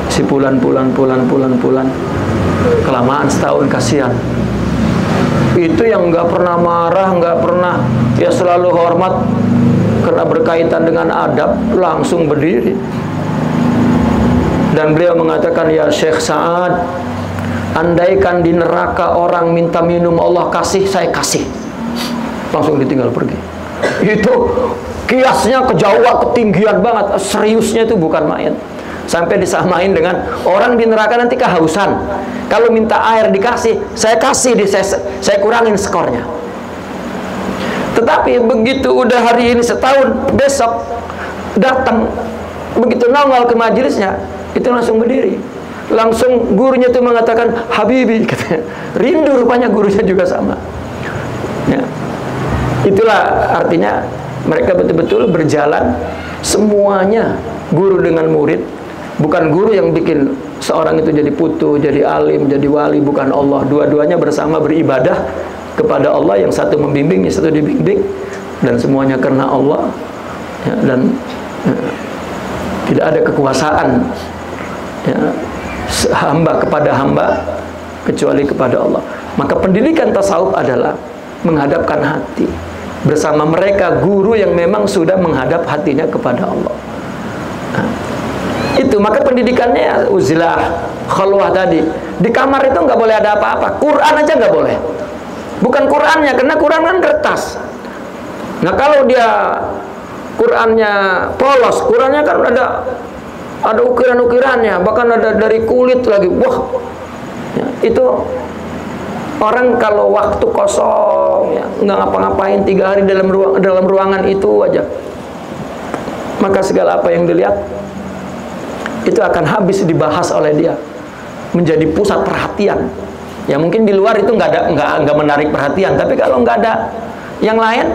Si pulan kelamaan setahun, kasihan. Itu yang nggak pernah marah, nggak pernah, ya selalu hormat, karena berkaitan dengan adab, langsung berdiri. Dan beliau mengatakan, ya Syekh Sa'ad, andaikan di neraka orang minta minum Allah kasih, saya kasih. Langsung ditinggal pergi. Itu kiasnya kejauhan, ketinggian banget, seriusnya itu bukan main. Sampai disamain dengan orang di neraka nanti kehausan, kalau minta air dikasih, saya kasih, saya kurangin skornya. Tetapi begitu udah hari ini setahun, besok datang, begitu nongol ke majelisnya, itu langsung berdiri. Langsung gurunya itu mengatakan, Habibi, katanya. Rindu rupanya gurunya juga sama. Ya. Itulah artinya mereka betul-betul berjalan semuanya, guru dengan murid. Bukan guru yang bikin seorang itu jadi putu, jadi alim, jadi wali, bukan Allah. Dua-duanya bersama beribadah kepada Allah, yang satu membimbing, yang satu dibimbing, dan semuanya karena Allah. Ya, dan tidak ada kekuasaan, ya, hamba kepada hamba kecuali kepada Allah. Maka pendidikan tasawuf adalah menghadapkan hati bersama mereka guru yang memang sudah menghadap hatinya kepada Allah. Nah, itu maka pendidikannya uzlah, khalwah tadi. Di kamar itu nggak boleh ada apa-apa. Quran aja nggak boleh. Bukan Qurannya, karena Quran kan kertas. Nah kalau dia Qurannya polos, Qurannya kan ada ukiran-ukirannya, bahkan ada dari kulit lagi. Wah, ya, itu orang kalau waktu kosong, ya, nggak ngapa-ngapain 3 hari dalam ruangan itu aja, maka segala apa yang dilihat itu akan habis dibahas oleh dia, menjadi pusat perhatian. Ya mungkin di luar itu nggak menarik perhatian, tapi kalau nggak ada yang lain,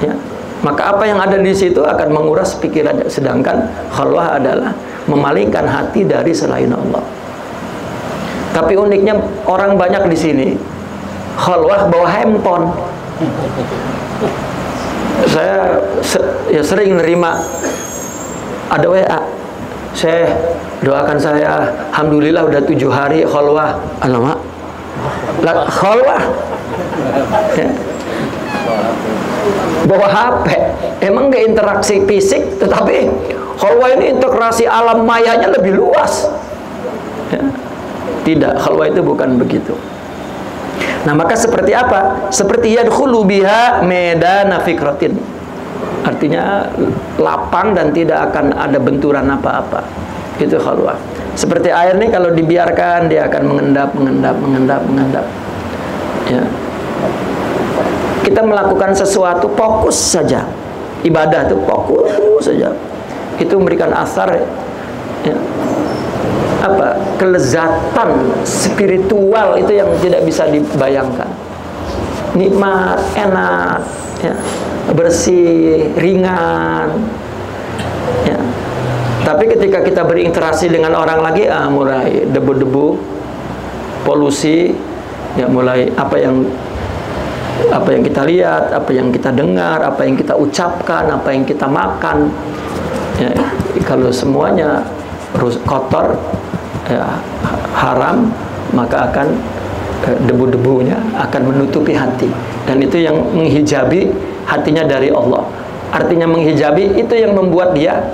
ya, maka apa yang ada di situ akan menguras pikirannya. Sedangkan khalwah adalah memalingkan hati dari selain Allah. Tapi uniknya orang banyak di sini khalwah bawa handphone. Saya ya sering nerima ada WA, saya doakan saya, alhamdulillah udah 7 hari khalwah. Alamak, khalwah, ya. Bawa HP, emang gak interaksi fisik, tetapi khalwah ini integrasi alam mayanya lebih luas, ya. Tidak, khalwah itu bukan begitu. Nah maka seperti apa? Seperti yadkhulu biha medana fikratin, artinya lapang dan tidak akan ada benturan apa-apa. Itu khalwah. Seperti air nih, kalau dibiarkan dia akan mengendap. Ya. Kita melakukan sesuatu fokus saja. Ibadah itu fokus saja. Itu memberikan asar, ya, apa? Kelezatan spiritual itu yang tidak bisa dibayangkan. Nikmat, enak, ya, bersih, ringan, ya. Tapi ketika kita berinteraksi dengan orang lagi, mulai debu-debu, polusi, ya, mulai apa yang kita lihat, apa yang kita dengar, apa yang kita ucapkan, apa yang kita makan, ya, kalau semuanya kotor, ya, haram, maka akan debu-debunya akan menutupi hati, dan itu yang menghijabi hatinya dari Allah. Artinya menghijabi itu yang membuat dia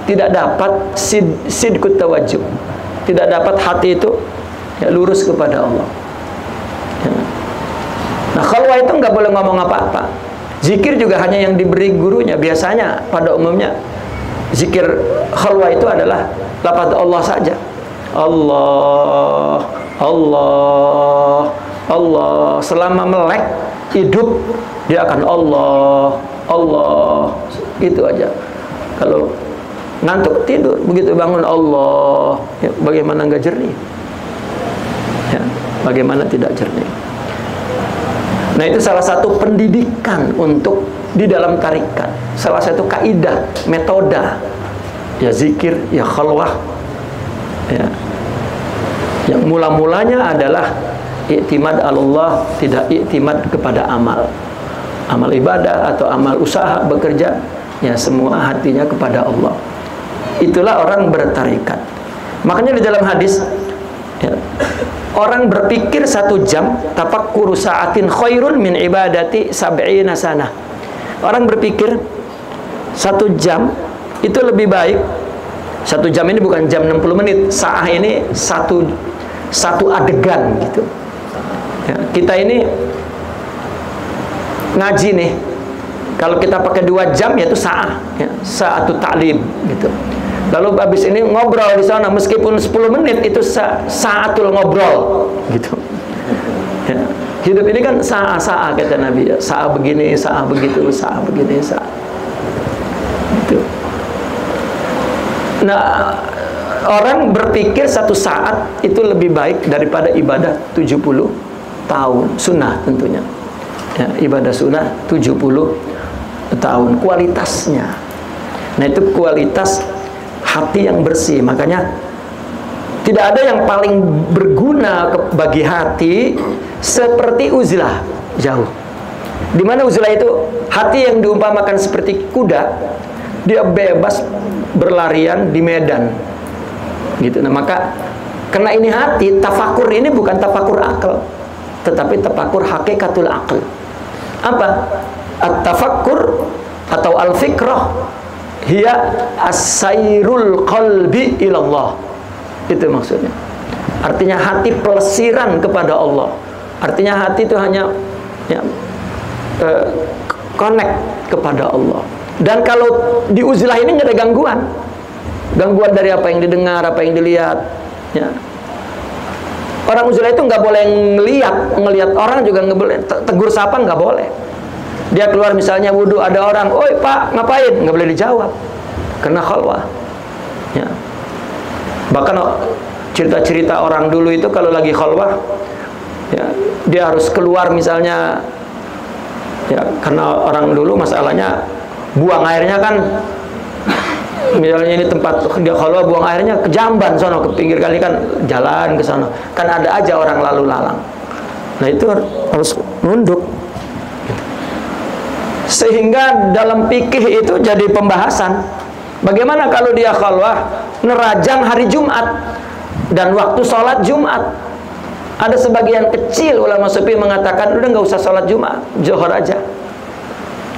tidak dapat sidqut tawajjuh, tidak dapat hati itu, ya, lurus kepada Allah, ya. Nah khalwah itu nggak boleh ngomong apa-apa. Zikir juga hanya yang diberi gurunya. Biasanya pada umumnya zikir khalwah itu adalah lafaz Allah saja. Allah, Allah, Allah. Selama melek hidup dia akan Allah, Allah. Itu aja. Kalau ngantuk tidur, begitu bangun Allah, ya, bagaimana nggak jernih? Ya, bagaimana tidak jernih? Nah itu salah satu pendidikan untuk di dalam tarikat, salah satu kaidah, metode, ya zikir, ya khalwah, ya. Yang mula-mulanya adalah i'timad Allah, tidak i'timad kepada amal ibadah atau amal usaha bekerja, ya semua hatinya kepada Allah. Itulah orang bertarikat. Makanya di dalam hadis, ya, orang berpikir 1 jam, tafakkuru sa'atin khairun min ibadati sab'ina sanah. Orang berpikir 1 jam itu lebih baik. 1 jam ini bukan jam 60 menit. Sa'ah ini satu adegan gitu. Ya, kita ini ngaji nih. Kalau kita pakai 2 jam yaitu sa'ah, ya, sa'atu ta'lim gitu. Lalu habis ini ngobrol di sana, meskipun 10 menit itu sa'atul ngobrol gitu. Ya. Hidup ini kan sa'a kata Nabi, ya. Sa'a begini, sa'a begitu, sa'a begini, sa'a gitu. Nah orang berpikir satu saat itu lebih baik daripada ibadah 70 tahun sunnah tentunya. Ya, ibadah sunnah 70 tahun kualitasnya. Nah, itu kualitas hati yang bersih. Makanya tidak ada yang paling berguna bagi hati seperti uzlah, jauh. Di mana uzlah itu hati yang diumpamakan seperti kuda, dia bebas berlarian di medan. Gitu. Nah, maka karena ini hati, tafakur ini bukan tafakur akal, tetapi tafakur hakikatul akal. Apa? At-tafakkur atau al-fikrah hiya as-sayrul qalbi ilallah. Itu maksudnya. Artinya hati pelesiran kepada Allah. Artinya hati itu hanya ya, connect kepada Allah. Dan kalau di uzlah ini nggak ada gangguan. Gangguan dari apa yang didengar, apa yang dilihat. Ya. Orang uzlah itu nggak boleh ngelihat orang juga nggak boleh. Tegur sapa nggak boleh. Dia keluar misalnya wudhu, ada orang, oi pak ngapain? Nggak boleh dijawab. Karena khalwah. Ya. Bahkan cerita-cerita orang dulu itu kalau lagi khalwah, ya, dia harus keluar misalnya. Ya, karena orang dulu masalahnya buang airnya kan, misalnya ini tempat dia khalwah buang airnya ke jamban sono, ke pinggir kali kan jalan ke sana, kan ada aja orang lalu lalang. Nah itu harus nunduk. Sehingga dalam fikih itu jadi pembahasan. Bagaimana kalau dia khalwah nerajang hari Jumat dan waktu sholat Jumat? Ada sebagian kecil ulama sufi mengatakan udah nggak usah sholat Jumat, Zuhur aja.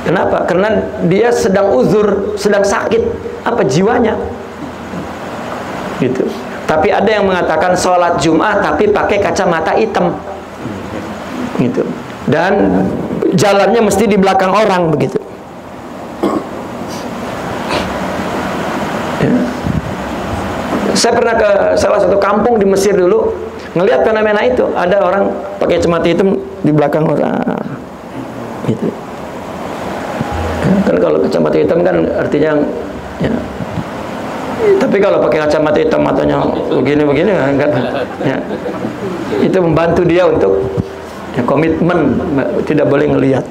Kenapa? Karena dia sedang uzur, sedang sakit apa jiwanya. Gitu. Tapi ada yang mengatakan sholat Jumat tapi pakai kacamata hitam. Gitu. Dan jalannya mesti di belakang orang begitu. Ya. Saya pernah ke salah satu kampung di Mesir dulu, ngelihat fenomena itu, ada orang pakai kacamata hitam di belakang orang. Gitu. Ya, kan kalau kacamata hitam kan artinya ya. Tapi kalau pakai kacamata hitam matanya begini-begini kan ya. Itu membantu dia untuk ya, komitmen, tidak boleh ngelihat.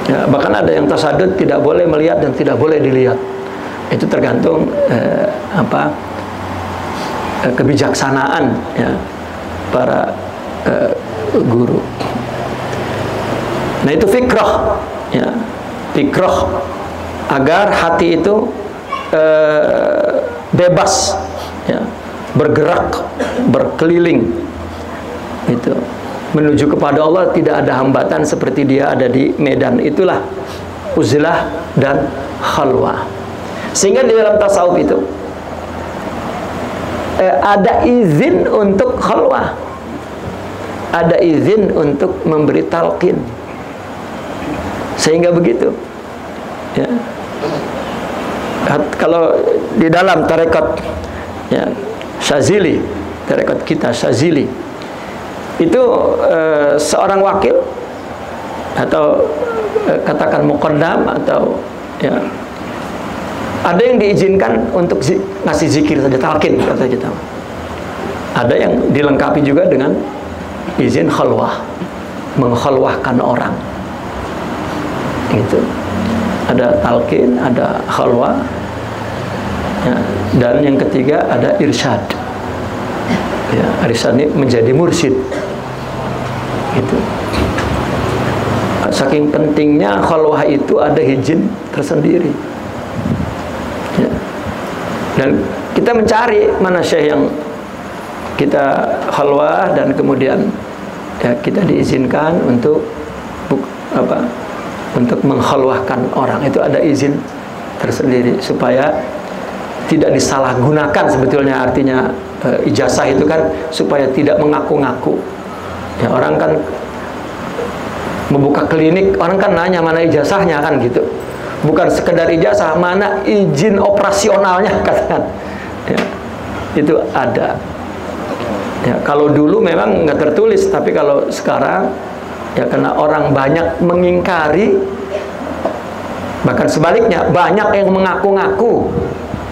Ya, bahkan ada yang tasadud tidak boleh melihat dan tidak boleh dilihat. Itu tergantung kebijaksanaan ya, para guru. Nah itu fikrah, ya, fikrah agar hati itu bebas, ya, bergerak, berkeliling. Itu menuju kepada Allah, tidak ada hambatan seperti dia ada di medan. Itulah uzlah dan khalwah. Sehingga di dalam tasawuf itu ada izin untuk khalwah, ada izin untuk memberi talqin. Sehingga begitu ya. Kalau di dalam tarekat ya, Syazili, tarekat kita Syazili itu seorang wakil atau katakan muqaddam atau ya, ada yang diizinkan untuk ngasih zikir saja, talqin kata kita. Ada yang dilengkapi juga dengan izin khalwah, mengkhalwahkan orang. Gitu. Ada talqin, ada khalwah, ya, dan yang ketiga ada irsyad. Ya, irsyad ini menjadi mursyid. Gitu. Saking pentingnya khalwah itu ada izin tersendiri. Ya. Dan kita mencari mana syekh yang kita khalwah dan kemudian ya, kita diizinkan untuk untuk mengkhalwahkan orang. Itu ada izin tersendiri supaya tidak disalahgunakan. Sebetulnya artinya ijazah itu kan supaya tidak mengaku-ngaku. Ya, orang kan membuka klinik, orang kan nanya mana ijazahnya kan gitu. Bukan sekedar ijazah, mana izin operasionalnya katakan. Ya, itu ada. Ya, kalau dulu memang nggak tertulis, tapi kalau sekarang ya karena orang banyak mengingkari, bahkan sebaliknya banyak yang mengaku-ngaku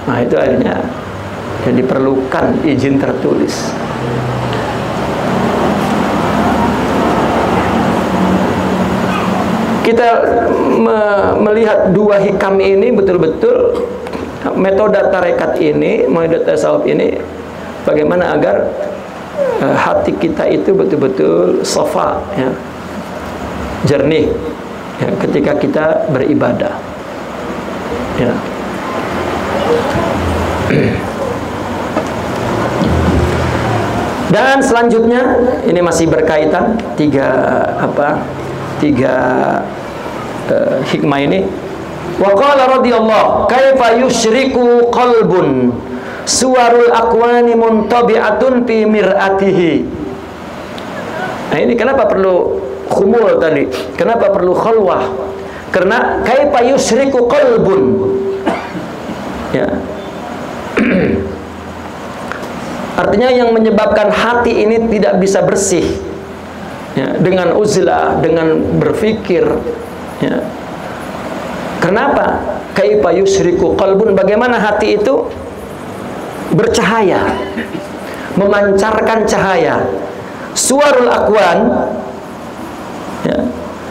Nah, itu akhirnya yang diperlukan izin tertulis. Kita melihat dua hikam ini betul-betul, metode tarekat ini, metode tasawuf ini, bagaimana agar hati kita itu betul-betul safa, ya, jernih, ya, ketika kita beribadah, ya. Dan selanjutnya ini masih berkaitan tiga hikmah ini. Wa qala radhiyallahu kaifa yusyriku qalbun suwarul aqwani muntabi'atun fi mir'atihi. Nah, ini kenapa perlu khumul tadi? Kenapa perlu khalwah? Karena kaifa yusyriku qalbun, ya. Artinya yang menyebabkan hati ini tidak bisa bersih, ya, dengan uzlah, dengan berfikir, ya. Kenapa? Kaifa yusyriku qalbun, bagaimana hati itu bercahaya, memancarkan cahaya. Suwarul akwan, ya.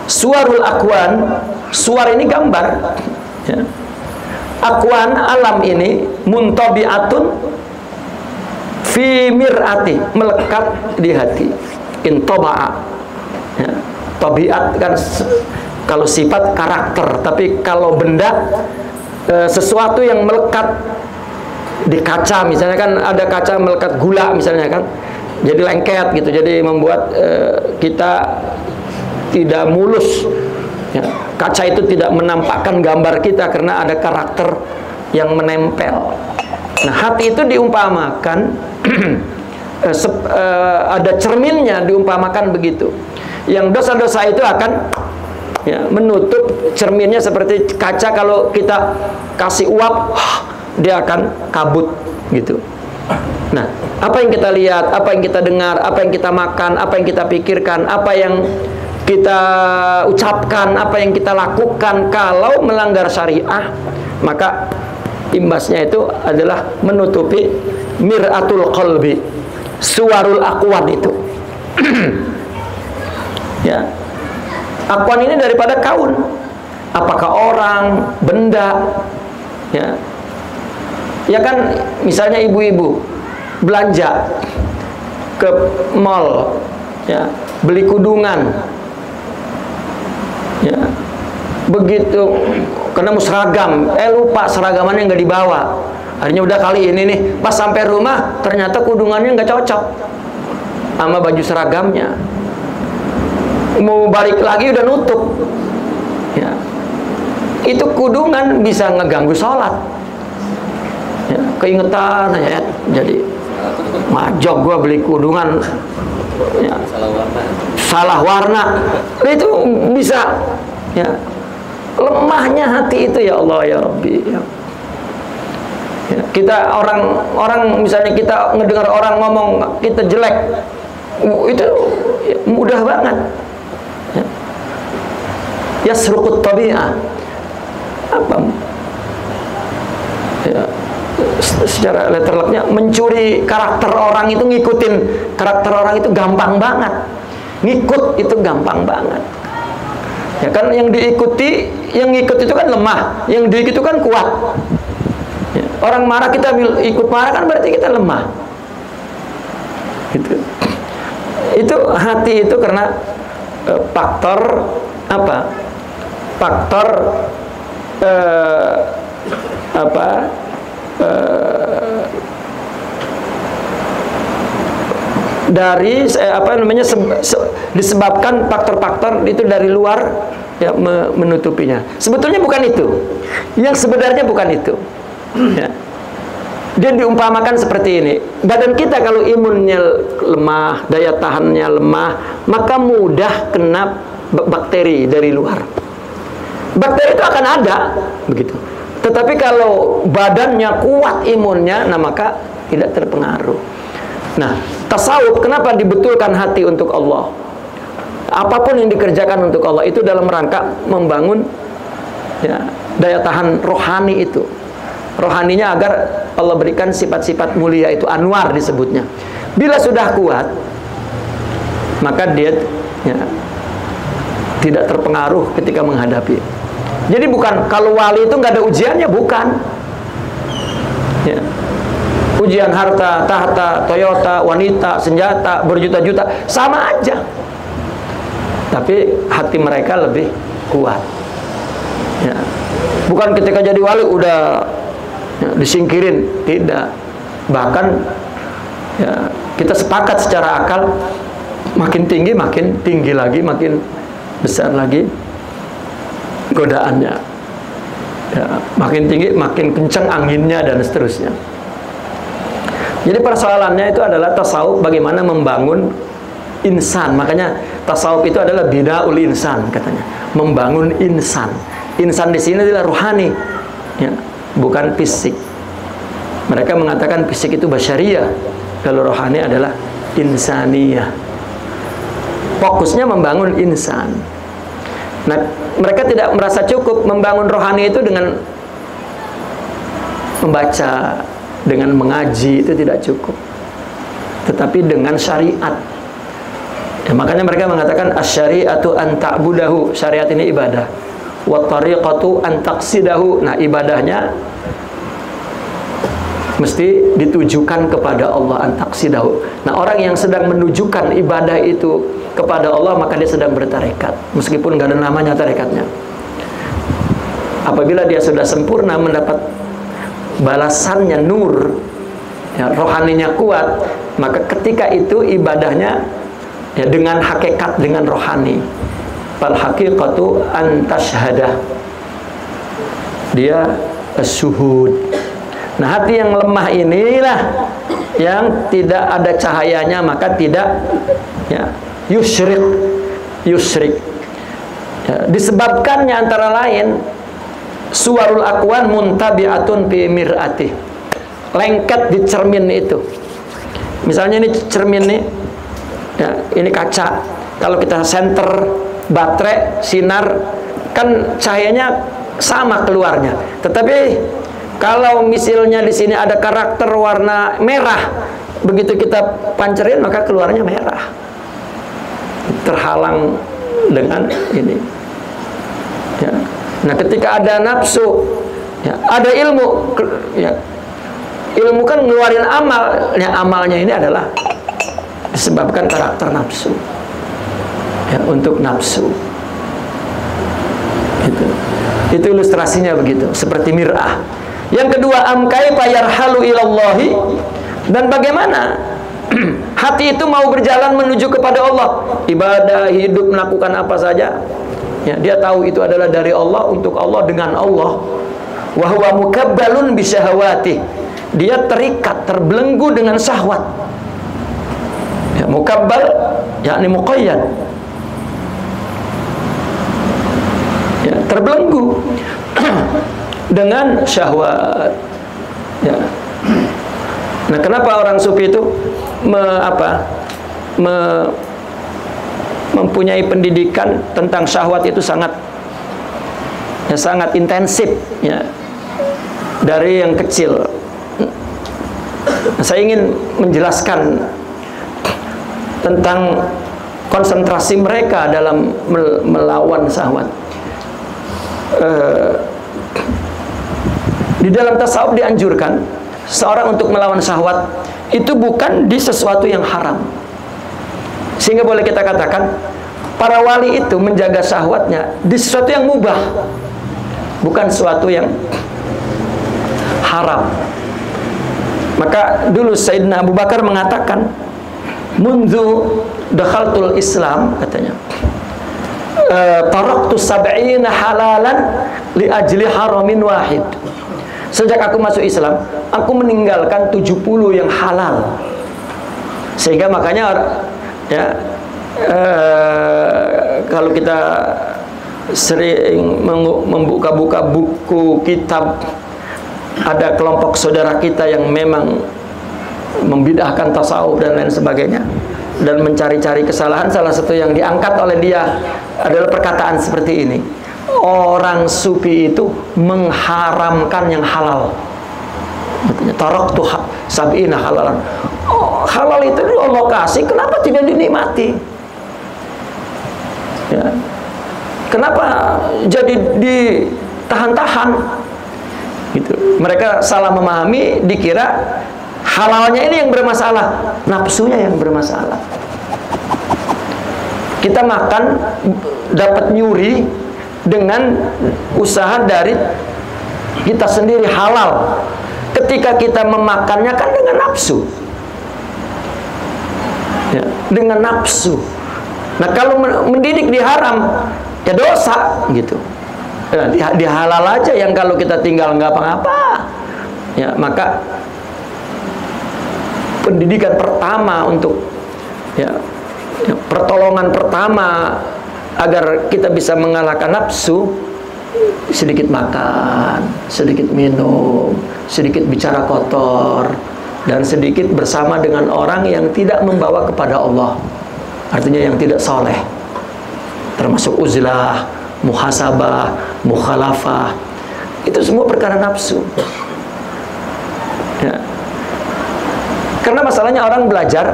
Suwarul akwan, suar ini gambar, ya. Akwan, alam ini, muntabi'atun fi mir'ati, melekat di hati. Intoba'a, ya. Tabiat kan kalau sifat karakter, tapi kalau benda, sesuatu yang melekat di kaca, misalnya kan ada kaca melekat gula misalnya kan, jadi lengket gitu, jadi membuat kita tidak mulus, ya. Kaca itu tidak menampakkan gambar kita karena ada karakter yang menempel. Nah, hati itu diumpamakan ada cerminnya, diumpamakan begitu. Yang dosa-dosa itu akan, ya, menutup cerminnya seperti kaca, kalau kita kasih uap, dia akan kabut gitu. Nah, apa yang kita lihat, apa yang kita dengar, apa yang kita makan, apa yang kita pikirkan, apa yang kita ucapkan, apa yang kita lakukan, kalau melanggar syariah, maka imbasnya itu adalah menutupi mir'atul qalbi, suwarul aqwan itu. Ya, aqwan ini daripada kaun, apakah orang, benda, ya. Ya kan, misalnya ibu-ibu belanja ke mall, ya, beli kudungan, ya, begitu karena mau seragam, lupa seragamannya nggak dibawa. Akhirnya udah kali ini nih, pas sampai rumah ternyata kudungannya nggak cocok sama baju seragamnya. Mau balik lagi udah nutup, ya. Itu kudungan bisa ngeganggu sholat, ya. Keingetan, ya, jadi majok gua beli kudungan, ya, salah warna, itu bisa, ya. Lemahnya hati itu, ya Allah, ya Rabbi, ya. Ya, kita orang misalnya kita ngedengar orang ngomong kita jelek, itu ya, mudah banget, ya. Yasruqut tabi'ah, apa, ya, secara letterlocknya mencuri karakter orang itu, ngikutin karakter orang itu gampang banget, ngikut itu gampang banget, ya kan. Yang diikuti, yang ngikut itu kan lemah, yang diikuti itu kan kuat, ya. Orang marah kita ikut marah kan berarti kita lemah, gitu. Itu hati itu karena faktor apa, faktor dari disebabkan faktor-faktor itu dari luar, ya, menutupinya. Sebetulnya bukan itu. Yang sebenarnya bukan itu, ya. Dia diumpamakan seperti ini. Badan kita kalau imunnya lemah, daya tahannya lemah, maka mudah kena bakteri dari luar. Bakteri itu akan ada, begitu. Tetapi kalau badannya kuat imunnya, nah maka tidak terpengaruh. Nah, tasawuf kenapa dibetulkan hati untuk Allah? Apapun yang dikerjakan untuk Allah itu dalam rangka membangun, ya, daya tahan rohani itu. rohaninya agar Allah berikan sifat-sifat mulia, itu anwar disebutnya. Bila sudah kuat, maka dia ya, tidak terpengaruh ketika menghadapi. Jadi bukan kalau wali itu nggak ada ujiannya, bukan. Ya. Ujian harta, tahta, Toyota, wanita, senjata, berjuta-juta, sama aja. Tapi hati mereka lebih kuat. Ya. Bukan ketika jadi wali udah ya, disingkirin, tidak. Bahkan ya, kita sepakat secara akal, makin tinggi lagi, makin besar lagi godaannya. Ya, makin tinggi, makin kencang anginnya dan seterusnya. Jadi persoalannya itu adalah tasawuf bagaimana membangun insan. Makanya tasawuf itu adalah binaul insan katanya, membangun insan. Insan di sini adalah rohani, ya, bukan fisik. Mereka mengatakan fisik itu basyariyah, kalau rohani adalah insaniyah. Fokusnya membangun insan. Nah, mereka tidak merasa cukup membangun rohani itu dengan membaca, dengan mengaji, itu tidak cukup. Tetapi dengan syariat. Ya, makanya mereka mengatakan asyariatu an ta'budahu, syariat ini ibadah. Wa tariqatu an taqsidahu. Nah, ibadahnya mesti ditujukan kepada Allah, an taqsidahu. Nah, orang yang sedang menujukan ibadah itu kepada Allah, maka dia sedang bertarekat, meskipun nggak ada namanya tarekatnya. Apabila dia sudah sempurna mendapat balasannya nur, ya, rohaninya kuat, maka ketika itu ibadahnya ya, dengan hakikat, dengan rohani. Fal haqiqatu an tashhadah, dia syuhud. Nah, hati yang lemah inilah yang tidak ada cahayanya, maka tidak ya, yusyrik ya, disebabkannya antara lain suwarul akwan muntabi'atun fi mir'ati, lengket di cermin itu. Misalnya ini cermin nih ya, ini kaca, kalau kita senter baterai sinar kan cahayanya sama keluarnya, tetapi kalau misalnya di sini ada karakter warna merah, begitu kita pancerin maka keluarnya merah, terhalang dengan ini ya. Nah, ketika ada nafsu ya, ada ilmu ya, ilmu kan ngeluarin amal ya, amalnya ini adalah disebabkan karakter nafsu ya, untuk nafsu gitu. Itu ilustrasinya begitu, seperti mir'ah. Yang kedua, am kaifa yarhalu ilallahi, dan bagaimana hati itu mau berjalan menuju kepada Allah, ibadah, hidup, melakukan apa saja ya, dia tahu itu adalah dari Allah, untuk Allah, dengan Allah. Wa huwa mukabbalun bi syahawati, dia terikat, terbelenggu dengan syahwat ya, mukabbal yakni muqayyad ya, terbelenggu dengan syahwat ya. Nah, kenapa orang sufi itu mempunyai pendidikan tentang syahwat itu sangat ya, sangat intensif ya, dari yang kecil. Nah, saya ingin menjelaskan tentang konsentrasi mereka dalam melawan syahwat. Di dalam tasawuf dianjurkan seorang untuk melawan syahwat itu bukan di sesuatu yang haram, sehingga boleh kita katakan para wali itu menjaga syahwatnya di sesuatu yang mubah, bukan sesuatu yang haram. Maka dulu Sayyidina Abu Bakar mengatakan, "Mundu dakhaltul Islam," katanya, "taraktu sab'ina halalan li ajli haramin wahid." Sejak aku masuk Islam, aku meninggalkan 70 yang halal. Sehingga makanya ya, kalau kita sering membuka-buka buku kitab, ada kelompok saudara kita yang memang membidahkan tasawuf dan lain sebagainya, dan mencari-cari kesalahan. Salah satu yang diangkat oleh dia adalah perkataan seperti ini: orang sufi itu mengharamkan yang halal. Artinya taraktu sab'ina halalan. Oh, halal itu Allah kasih, kenapa tidak dinikmati? Ya. Kenapa jadi ditahan-tahan? Gitu. Mereka salah memahami, dikira halalnya ini yang bermasalah, nafsunya yang bermasalah. Kita makan dapat nyuri dengan usaha dari kita sendiri halal. Ketika kita memakannya kan dengan nafsu, ya, dengan nafsu. Nah kalau mendidik di haram, ya dosa gitu. Ya, di halal aja yang kalau kita tinggal nggak apa-apa. Ya maka pendidikan pertama untuk pertolongan pertama agar kita bisa mengalahkan nafsu, sedikit makan, sedikit minum, sedikit bicara kotor, dan sedikit bersama dengan orang yang tidak membawa kepada Allah. Artinya yang tidak soleh, termasuk uzlah, muhasabah, mukhalafah. Itu semua perkara nafsu. Ya. Karena masalahnya orang belajar,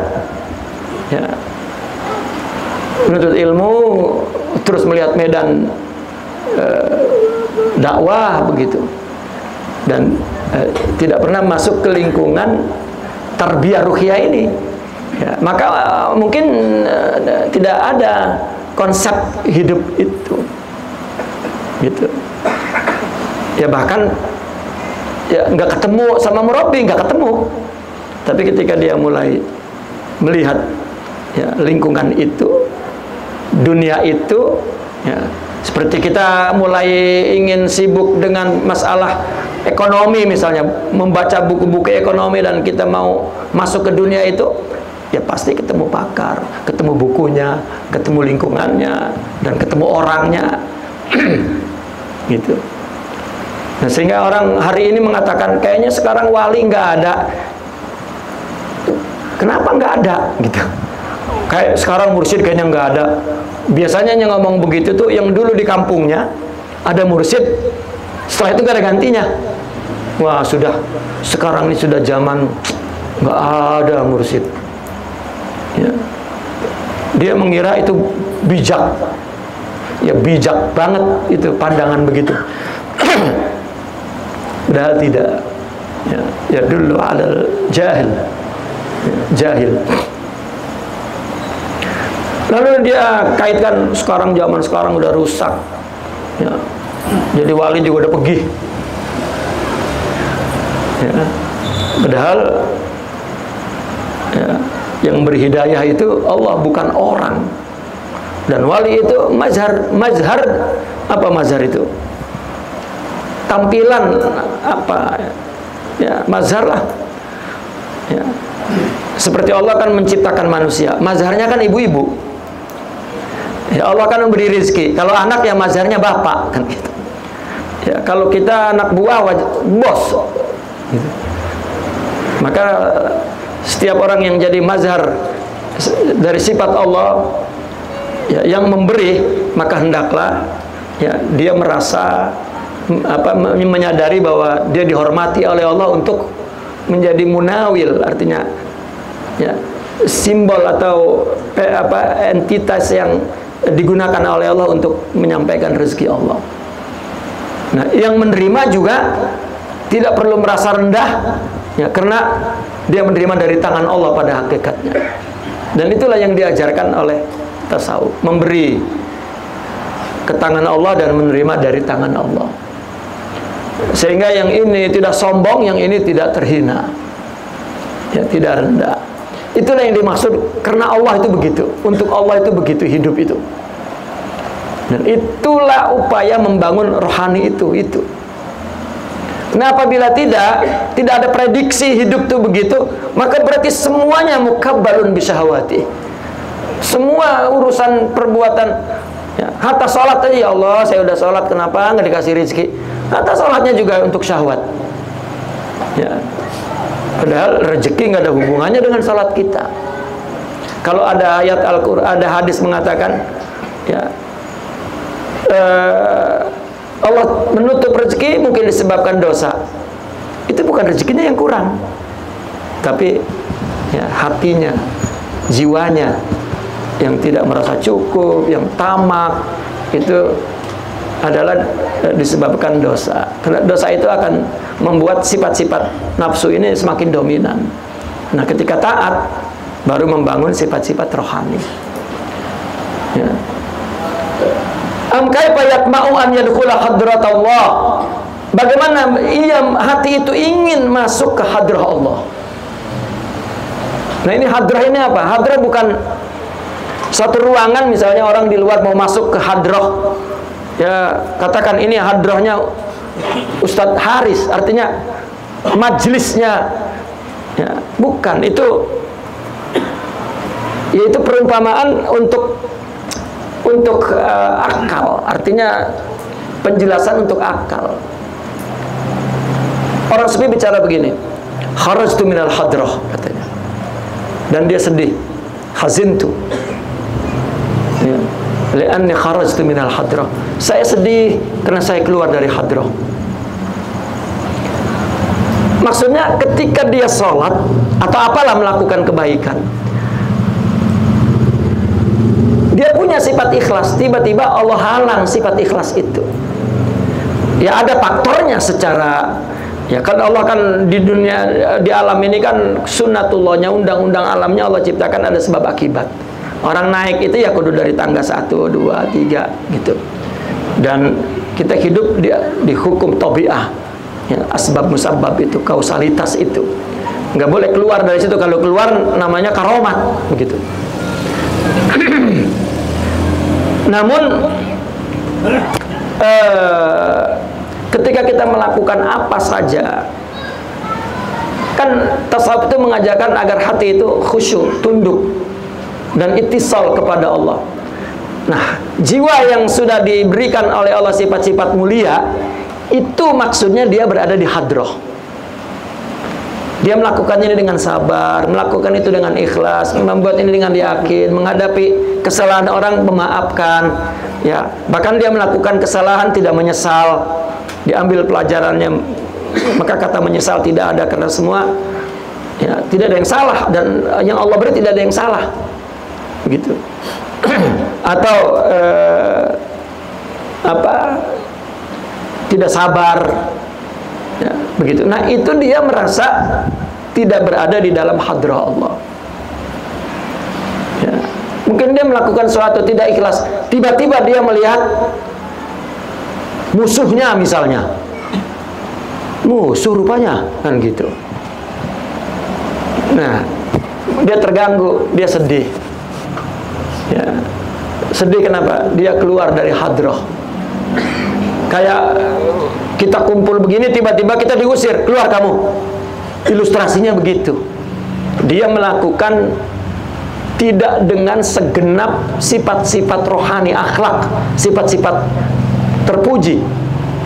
ya, menuntut ilmu, terus melihat medan dakwah begitu, dan tidak pernah masuk ke lingkungan tarbiyah ruhiyah ini, ya, maka mungkin tidak ada konsep hidup itu, gitu. Ya bahkan ya nggak ketemu sama murabi, nggak ketemu. Tapi ketika dia mulai melihat ya, lingkungan itu, dunia itu, ya, seperti kita mulai ingin sibuk dengan masalah ekonomi misalnya, membaca buku-buku ekonomi, dan kita mau masuk ke dunia itu, ya pasti ketemu pakar, ketemu bukunya, ketemu lingkungannya, dan ketemu orangnya. Gitu. Nah, sehingga orang hari ini mengatakan kayaknya sekarang wali nggak ada. Kenapa nggak ada? Gitu. Kayak sekarang mursyid kayaknya nggak ada. Biasanya yang ngomong begitu tuh yang dulu di kampungnya ada mursyid, setelah itu gak ada gantinya. Wah sudah, sekarang ini sudah zaman nggak ada mursyid. Ya. Dia mengira itu bijak, ya bijak banget itu pandangan begitu. Padahal tidak. Ya dulu ada jahil, ya, jahil. Lalu dia kaitkan sekarang, zaman sekarang udah rusak, ya. Jadi wali juga udah pergi, ya. Padahal ya, yang berhidayah itu Allah, bukan orang. Dan wali itu mazhar apa mazhar itu? Tampilan apa? Ya, mazhar lah. Ya. Seperti Allah kan menciptakan manusia, mazharnya kan ibu-ibu. Ya, Allah kan memberi rezeki. Kalau anak ya mazharnya bapak kan gitu. Ya, kalau kita anak buah bos gitu. Maka setiap orang yang jadi mazhar dari sifat Allah, ya, yang memberi, maka hendaklah ya dia merasa menyadari bahwa dia dihormati oleh Allah untuk menjadi munawil, artinya ya simbol atau entitas yang digunakan oleh Allah untuk menyampaikan rezeki Allah. Nah, yang menerima juga tidak perlu merasa rendah, ya, karena dia menerima dari tangan Allah pada hakikatnya. Dan itulah yang diajarkan oleh tasawuf, memberi ke tangan Allah dan menerima dari tangan Allah. Sehingga yang ini tidak sombong, yang ini tidak terhina, ya, tidak rendah. Itulah yang dimaksud, karena Allah itu begitu, untuk Allah itu begitu hidup itu. Dan itulah upaya membangun rohani itu. Nah, apabila tidak ada prediksi hidup itu begitu, maka berarti semuanya mukabbalun bisyahawati. Semua urusan perbuatan, ya, hatta sholat aja, ya Allah saya udah sholat, kenapa nggak dikasih rezeki? Hatta sholatnya juga untuk syahwat, ya. Padahal rezeki nggak ada hubungannya dengan sholat kita. Kalau ada ayat Al-Quran, ada hadis mengatakan, ya, Allah menutup rezeki mungkin disebabkan dosa. Itu itu bukan rezekinya yang kurang, tapi ya, hatinya, jiwanya yang tidak merasa cukup, yang tamak, itu adalah disebabkan dosa. Karena dosa itu akan membuat sifat-sifat nafsu ini semakin dominan. Nah, ketika taat baru membangun sifat-sifat rohani. Ya. Am kaifa yatma'u an yadkhula hadratallah. Bagaimana hati itu ingin masuk ke hadrah Allah. Nah, ini hadrah ini apa? Hadrah bukan satu ruangan, misalnya orang di luar mau masuk ke hadrah. Ya, katakan ini hadrahnya Ustadz Haris, artinya majlisnya. Ya, bukan, itu yaitu perumpamaan untuk akal, artinya penjelasan untuk akal. Orang sufi bicara begini, kharajtu minal hadrah, katanya, dan dia sedih, hazintu, ya, li'anni kharajtu minal hadrah, saya sedih karena saya keluar dari hadrah. Maksudnya ketika dia sholat atau apalah melakukan kebaikan, dia punya sifat ikhlas, tiba-tiba Allah halang sifat ikhlas itu. Ya, ada faktornya secara, ya kan Allah kan di dunia, di alam ini kan sunnatullahnya, undang-undang alamnya Allah ciptakan ada sebab akibat. Orang naik itu ya kudu dari tangga 1, 2, 3 gitu. Dan kita hidup di hukum tabi'ah, ya, asbab musabab itu, kausalitas itu. Nggak boleh keluar dari situ, kalau keluar namanya karomat begitu. Namun ketika kita melakukan apa saja, kan tasawuf itu mengajarkan agar hati itu khusyuk, tunduk dan ittisal kepada Allah. Nah, jiwa yang sudah diberikan oleh Allah sifat-sifat mulia, itu maksudnya dia berada di hadrah. Dia melakukan ini dengan sabar, melakukan itu dengan ikhlas, membuat ini dengan yakin, menghadapi kesalahan orang memaafkan, ya. Bahkan dia melakukan kesalahan tidak menyesal, diambil pelajarannya, maka kata menyesal tidak ada, karena semua, ya, tidak ada yang salah, dan yang Allah beri tidak ada yang salah, begitu. Atau tidak sabar, ya, begitu. Nah, itu dia merasa tidak berada di dalam hadrah Allah. Ya. Mungkin dia melakukan sesuatu tidak ikhlas, tiba-tiba dia melihat musuhnya, misalnya musuh rupanya, kan gitu. Nah, dia terganggu, dia sedih. Ya. Sedih kenapa? Dia keluar dari hadrah. Kayak kita kumpul begini, tiba-tiba kita diusir, keluar kamu. Ilustrasinya begitu. Dia melakukan tidak dengan segenap sifat-sifat rohani, akhlak, sifat-sifat terpuji,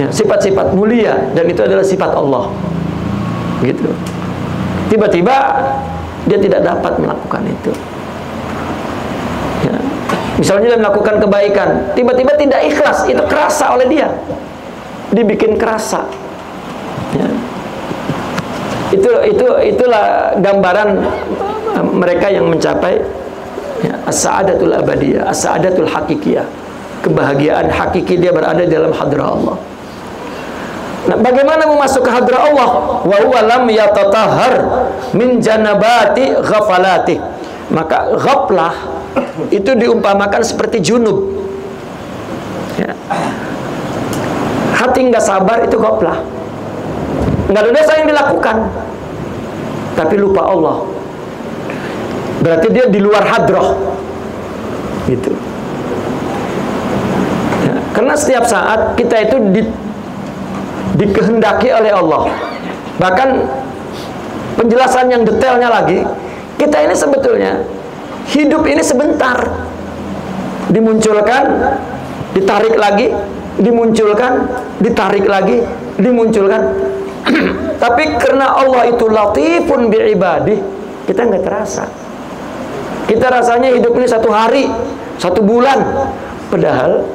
ya, sifat-sifat mulia, dan itu adalah sifat Allah, gitu. Tiba-tiba dia tidak dapat melakukan itu. Ya. Misalnya dia melakukan kebaikan, tiba-tiba tidak ikhlas, itu kerasa oleh dia, dibikin kerasa. Ya. Itulah gambaran mereka yang mencapai, ya, as-sa'adatul abadiyah, as-sa'adatul hakikiyah, kebahagiaan hakiki, dia berada di dalam hadrah Allah. Nah, bagaimana memasuk ke hadrah Allah? Wa huwa lam yatatahhar min janabati ghafalati. Maka ghaflah itu diumpamakan seperti junub. Ya. Hati nggak sabar itu ghaflah. Nggak ada dosa yang dilakukan, tapi lupa Allah. Berarti dia di luar hadrah, gitu. Ya, karena setiap saat kita itu dikehendaki oleh Allah. Bahkan penjelasan yang detailnya lagi, kita ini sebetulnya hidup ini sebentar, dimunculkan, ditarik lagi, dimunculkan, ditarik lagi, dimunculkan. Tapi karena Allah itu latifun bi'ibadih, kita nggak terasa. Kita rasanya hidup ini 1 hari, 1 bulan, padahal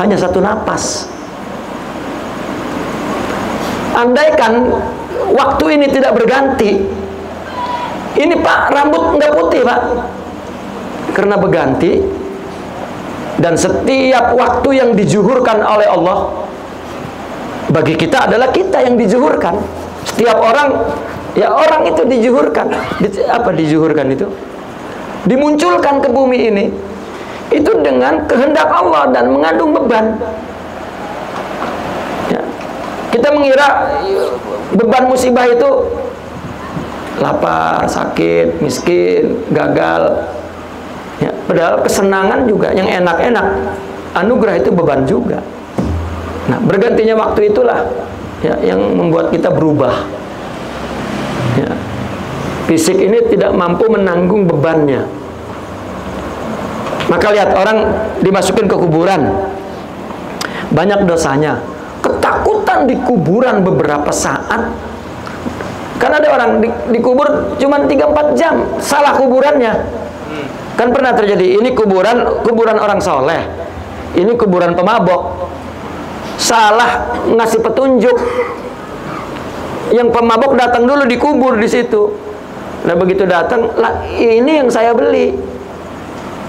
hanya 1 napas. Andaikan waktu ini tidak berganti, ini Pak rambut nggak putih Pak, karena berganti. Dan setiap waktu yang dizuhurkan oleh Allah bagi kita adalah kita yang dizuhurkan. Setiap orang, ya orang itu dizuhurkan. Apa dizuhurkan itu? Dimunculkan ke bumi ini itu dengan kehendak Allah dan mengandung beban. Ya. Kita mengira beban musibah itu lapar, sakit, miskin, gagal. Ya, padahal kesenangan juga yang enak-enak, anugerah itu beban juga. Nah, bergantinya waktu itulah ya, yang membuat kita berubah. Ya. Fisik ini tidak mampu menanggung bebannya. Maka lihat orang dimasukin ke kuburan, banyak dosanya, ketakutan di kuburan beberapa saat. Kan ada orang dikubur cuma 3-4 jam, salah kuburannya. Kan pernah terjadi, ini kuburan orang soleh, ini kuburan pemabok, salah ngasih petunjuk. Yang pemabok datang dulu dikubur di situ. Nah begitu datang, lah ini yang saya beli.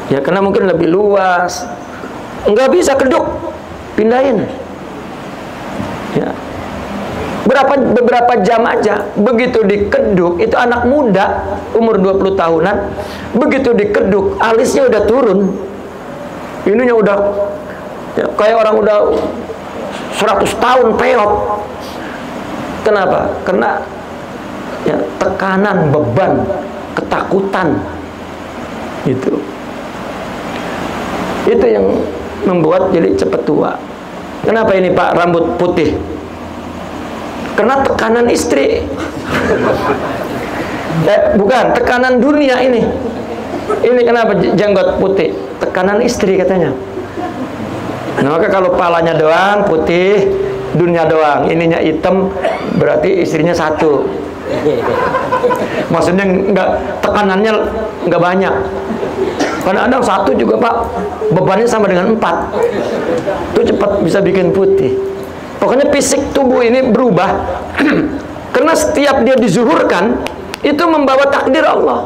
Ya karena mungkin lebih luas, nggak bisa keduk, pindahin. Ya. Beberapa jam aja, begitu dikeduk, itu anak muda umur 20 tahunan, begitu dikeduk alisnya udah turun, ininya udah ya, kayak orang udah 100 tahun peot. Kenapa? Karena ya, tekanan, beban, ketakutan itu yang membuat jadi cepat tua. Kenapa ini Pak rambut putih? Karena tekanan istri. Bukan, tekanan dunia ini. Ini kenapa jenggot putih? Tekanan istri katanya. Nah, maka kalau palanya doang putih, dunia doang, ininya hitam, berarti istrinya satu. Maksudnya tekanannya nggak banyak. Kadang-kadang satu juga Pak, bebannya sama dengan 4. Itu cepat bisa bikin putih. Pokoknya fisik tubuh ini berubah karena setiap dia dizuhurkan itu membawa takdir Allah.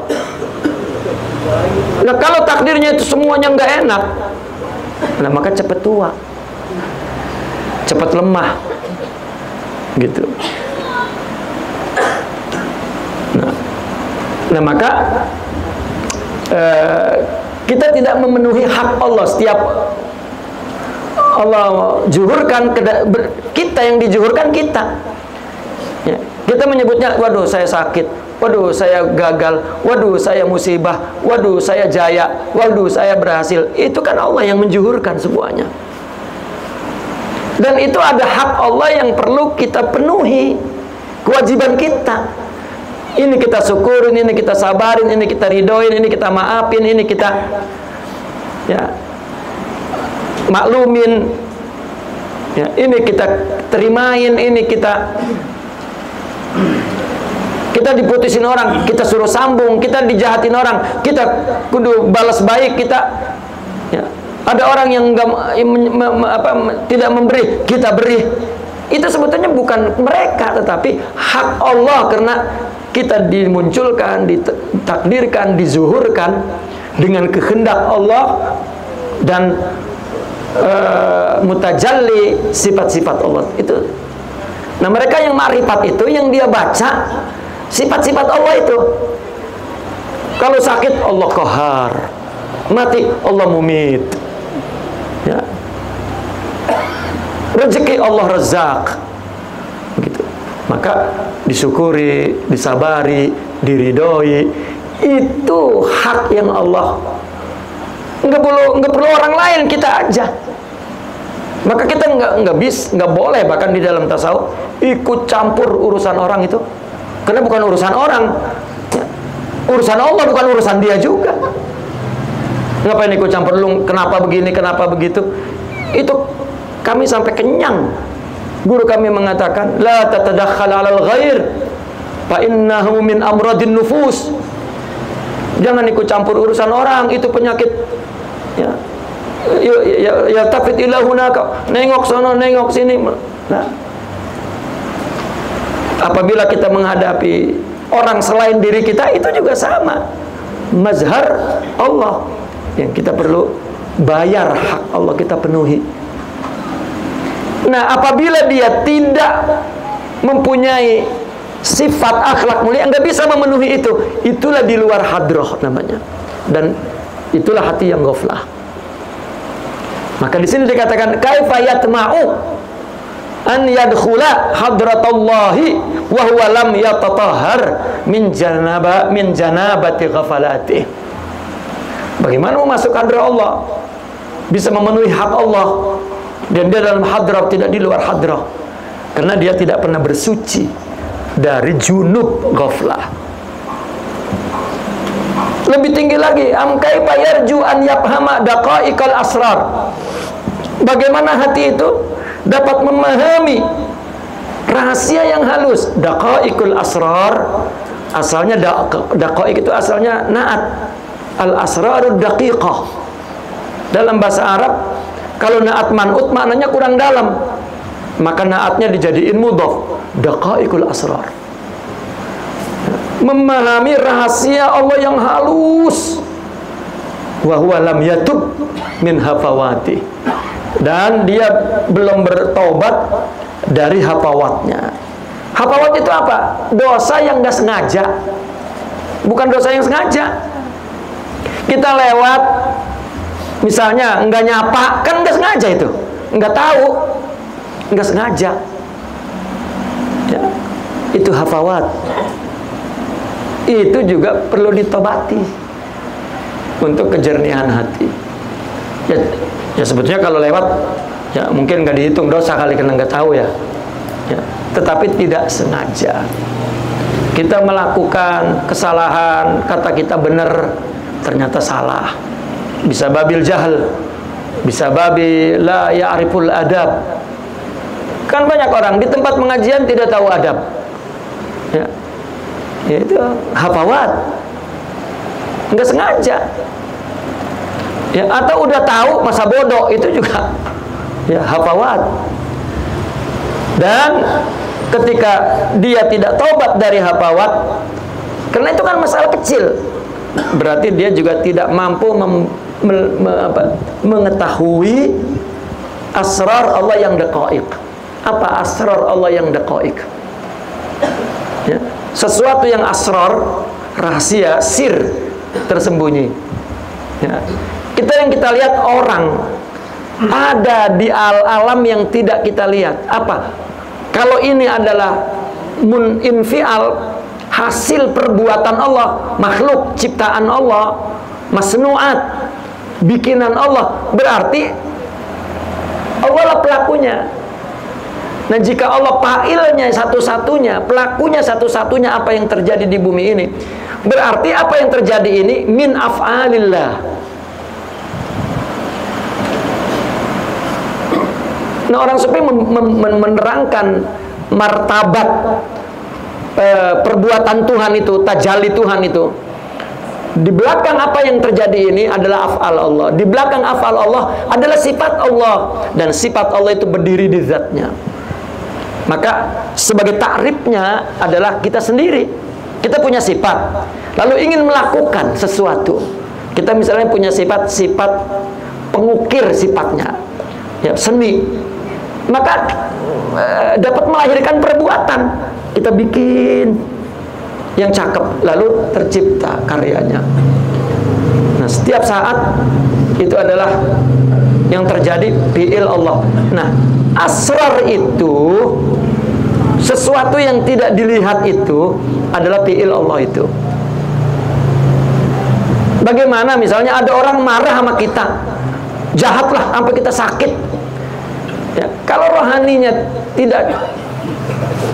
Nah kalau takdirnya itu semuanya nggak enak, nah maka cepat tua, cepat lemah, gitu. Nah maka kita tidak memenuhi hak Allah. Setiap Allah zuhurkan, kita yang dizuhurkan kita. Ya. Kita menyebutnya, waduh saya sakit, waduh saya gagal, waduh saya musibah, waduh saya jaya, waduh saya berhasil. Itu kan Allah yang menzuhurkan semuanya. Dan itu ada hak Allah yang perlu kita penuhi, kewajiban kita. Ini kita syukurin, ini kita sabarin, ini kita ridoin, ini kita maafin, ini kita ya maklumin, ya, ini kita terimain, ini kita diputusin orang, kita suruh sambung, kita dijahatin orang, kita kudu balas baik, kita ya, ada orang yang tidak memberi, kita beri. Itu sebetulnya bukan mereka, tetapi hak Allah, karena kita dimunculkan, ditakdirkan, dizuhurkan dengan kehendak Allah dan mutajalli sifat-sifat Allah itu. Nah mereka yang ma'rifat itu, yang dia baca sifat-sifat Allah itu. Kalau sakit Allah Qahar, mati Allah Mumit, ya. Rezeki Allah Razzaq, begitu. Maka disyukuri, disabari, diridhoi, itu hak yang Allah. Nggak perlu orang lain, kita aja. Maka kita nggak boleh bahkan di dalam tasawuf ikut campur urusan orang itu, karena bukan urusan orang, urusan Allah, bukan urusan dia juga. Ngapain ikut campur lu? Kenapa begini? Kenapa begitu? Itu kami sampai kenyang. Guru kami mengatakan, la tatadakhal 'alal ghair fa innahu min amradin nufus. Jangan ikut campur urusan orang, itu penyakit. Ya, ya tafid ilahuna, nengok sono, nengok sini. Nah, Apabila kita menghadapi orang selain diri kita, itu juga sama. Mazhar Allah yang kita perlu bayar hak Allah, kita penuhi. Nah, apabila dia tidak mempunyai sifat akhlak mulia, nggak bisa memenuhi itu, itulah di luar hadroh namanya, dan itulah hati yang ghaflah. Maka di sini dikatakan kaifa yatma'u an yadkhula hadratallahi wa huwa lam yatatahhar min janabati ghafalati. Bagaimana mau masuk hadrat Allah, bisa memenuhi hak Allah, dan dia dalam hadrat, tidak di luar hadrat, karena dia tidak pernah bersuci dari junub ghaflah. Lebih tinggi lagi, am kaifa yarju an yafhama daqaiqal asrar. Bagaimana hati itu dapat memahami rahasia yang halus. Daqaiqul asrar, asalnya daqaiq itu asalnya naat, al asrarud daqiqah. Dalam bahasa Arab, kalau naat man'ut maknanya kurang dalam, maka naatnya dijadiin mudhaf, daqaiqul asrar. Memahami rahasia Allah yang halus. Wa huwa lam yatub min hafawati, dan dia belum bertobat dari hafawatnya. Hafawat itu apa? Dosa yang gak sengaja, bukan dosa yang sengaja. Kita lewat, misalnya nggak nyapa, kan nggak sengaja itu, nggak tahu, nggak sengaja, ya, itu hafawat. Itu juga perlu ditobati untuk kejernihan hati. Ya sebetulnya kalau lewat, ya mungkin nggak dihitung dosa kali, karena nggak tahu ya. Tetapi tidak sengaja kita melakukan kesalahan, kata kita benar, ternyata salah. Bisa babil jahil, bisa babi la ya'riful adab. Kan banyak orang di tempat pengajian tidak tahu adab, ya, itu hafawat, nggak sengaja, ya, atau udah tahu masa bodoh, itu juga ya hafawat. Dan ketika dia tidak tobat dari hafawat, karena itu kan masalah kecil, berarti dia juga tidak mampu mengetahui asrar Allah yang daqaiq. Apa asrar Allah yang daqaiq? Ya, sesuatu yang asrar, rahasia, sir, tersembunyi. Ya. Yang kita lihat orang ada di alam yang tidak kita lihat. Apa? Kalau ini adalah infial, hasil perbuatan Allah, makhluk ciptaan Allah, masnuat, bikinan Allah, berarti Allah lah pelakunya. Nah, jika Allah fa'ilnya satu-satunya, pelakunya satu-satunya apa yang terjadi di bumi ini, berarti apa yang terjadi ini min af'alillah. Nah, orang sufi menerangkan martabat perbuatan Tuhan itu, tajalli Tuhan itu. Di belakang apa yang terjadi ini adalah af'al Allah. Di belakang af'al Allah adalah sifat Allah, dan sifat Allah itu berdiri di zatnya. Maka sebagai takrifnya adalah kita sendiri. Kita punya sifat, lalu ingin melakukan sesuatu. Kita misalnya punya sifat pengukir sifatnya, ya, seni. Maka dapat melahirkan perbuatan. Kita bikin yang cakep, lalu tercipta karyanya. Nah, setiap saat itu adalah yang terjadi fi'il Allah. Nah, asrar itu, sesuatu yang tidak dilihat itu adalah fi'il Allah itu. Bagaimana misalnya ada orang marah sama kita, jahatlah sampai kita sakit, ya, kalau rohaninya tidak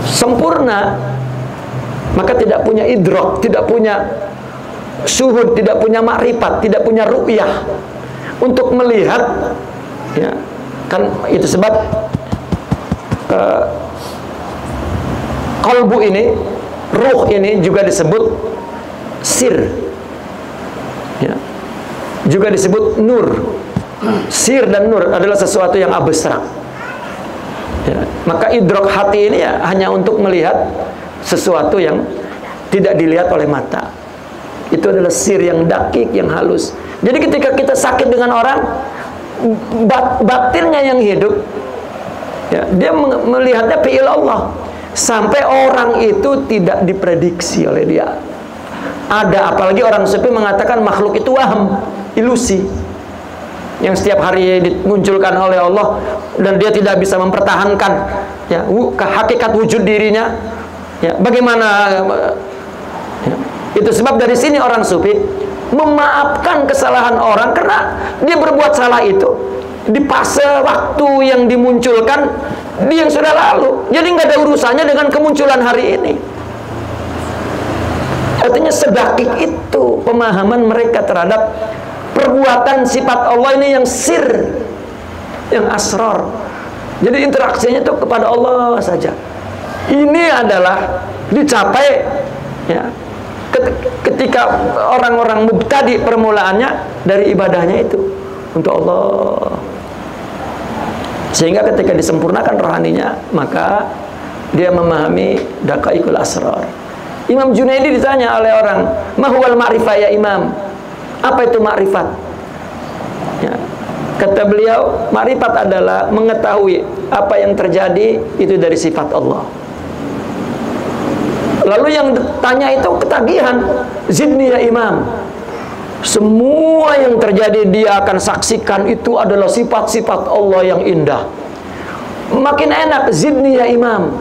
sempurna, maka tidak punya idrok, tidak punya syuhud, tidak punya makrifat, tidak punya ru'yah untuk melihat, ya, kan itu sebab qalbu ini, ruh ini juga disebut sir, ya, juga disebut nur. Sir dan nur adalah sesuatu yang abstrak. Ya, maka idrok hati ini ya hanya untuk melihat sesuatu yang tidak dilihat oleh mata. Itu adalah sir yang dakik, yang halus. Jadi ketika kita sakit dengan orang, batinnya yang hidup, ya, dia melihatnya fi'il Allah. Sampai orang itu tidak diprediksi oleh dia. Ada, apalagi orang sufi mengatakan makhluk itu waham, ilusi, yang setiap hari dimunculkan oleh Allah dan dia tidak bisa mempertahankan ya hakikat wujud dirinya. Ya, bagaimana ya, itu sebab dari sini orang sufi memaafkan kesalahan orang karena dia berbuat salah itu di fase waktu yang dimunculkan dia yang sudah lalu. Jadi nggak ada urusannya dengan kemunculan hari ini. Artinya sedakik itu pemahaman mereka terhadap perbuatan sifat Allah ini yang sir, yang asrar. Jadi interaksinya itu kepada Allah saja. Ini adalah dicapai ya, ketika orang-orang mubtadi permulaannya dari ibadahnya itu untuk Allah. Sehingga ketika disempurnakan rohaninya, maka dia memahami daqaiqul asrar. Imam Junaidi ditanya oleh orang, "Mahwal ma'rifah ya Imam?" Apa itu makrifat? Ya. Kata beliau, makrifat adalah mengetahui apa yang terjadi itu dari sifat Allah. Lalu yang tanya itu ketagihan, "Zidni ya Imam." Semua yang terjadi dia akan saksikan itu adalah sifat-sifat Allah yang indah. Makin enak, "Zidni ya Imam."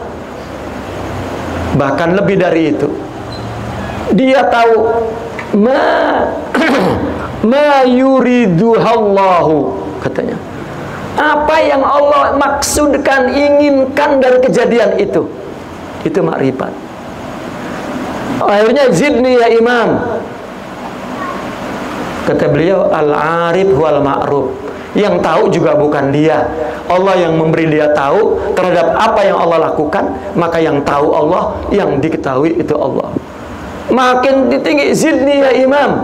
Bahkan lebih dari itu, dia tahu ma yuriduhallahu, katanya, apa yang Allah maksudkan, inginkan dari kejadian itu makrifat. Akhirnya, "Zidni ya Imam." Kata beliau, "Al-arif wal ma'ruf." Yang tahu juga bukan dia, Allah yang memberi dia tahu terhadap apa yang Allah lakukan. Maka yang tahu Allah, yang diketahui itu Allah. Makin tinggi, "Zidni ya Imam."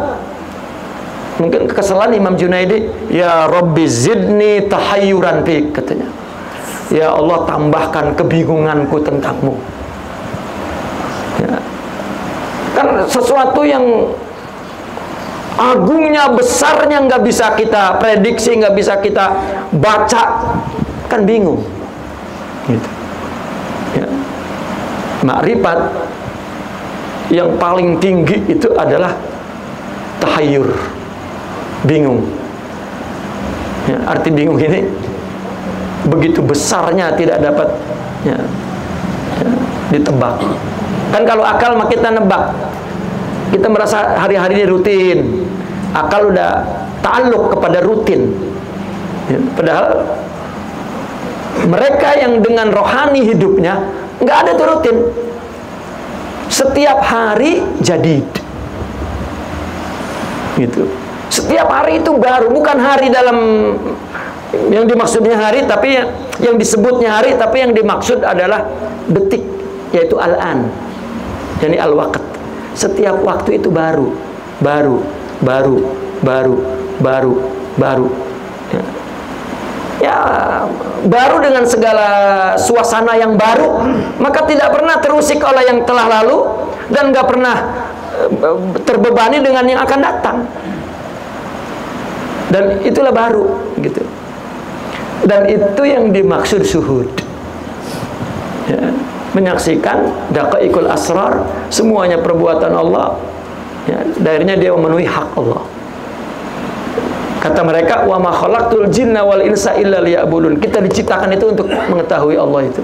Mungkin kekesalan Imam Junaidi, "Ya Rabbi zidni tahayyuran fik," katanya. Ya Allah, tambahkan kebingunganku tentangmu. Ya. Kan sesuatu yang agungnya, besarnya nggak bisa kita prediksi, nggak bisa kita baca, kan bingung. Gitu. Ya. Makrifat yang paling tinggi itu adalah tahayyur, bingung. Ya, arti bingung ini begitu besarnya tidak dapat ya, ditebak. Kan kalau akal mah kita nebak, kita merasa hari-hari ini rutin, akal udah ta'alluq kepada rutin ya, padahal mereka yang dengan rohani hidupnya nggak ada tuh rutin. Setiap hari jadid gitu. Setiap hari itu baru, bukan hari dalam yang dimaksudnya hari, tapi yang disebutnya hari, tapi yang dimaksud adalah detik, yaitu al-an, yakni al-waqt. Setiap waktu itu baru. Ya, baru dengan segala suasana yang baru, maka tidak pernah terusik oleh yang telah lalu dan nggak pernah terbebani dengan yang akan datang. Dan itulah baru, gitu. Dan itu yang dimaksud syuhud. Ya, menyaksikan daqaiqul asrar, semuanya perbuatan Allah. Ya, akhirnya dia memenuhi hak Allah. Kata mereka, "Wa ma khalaqtul jinna wal insa illa liya'budun." Kita diciptakan itu untuk mengetahui Allah itu.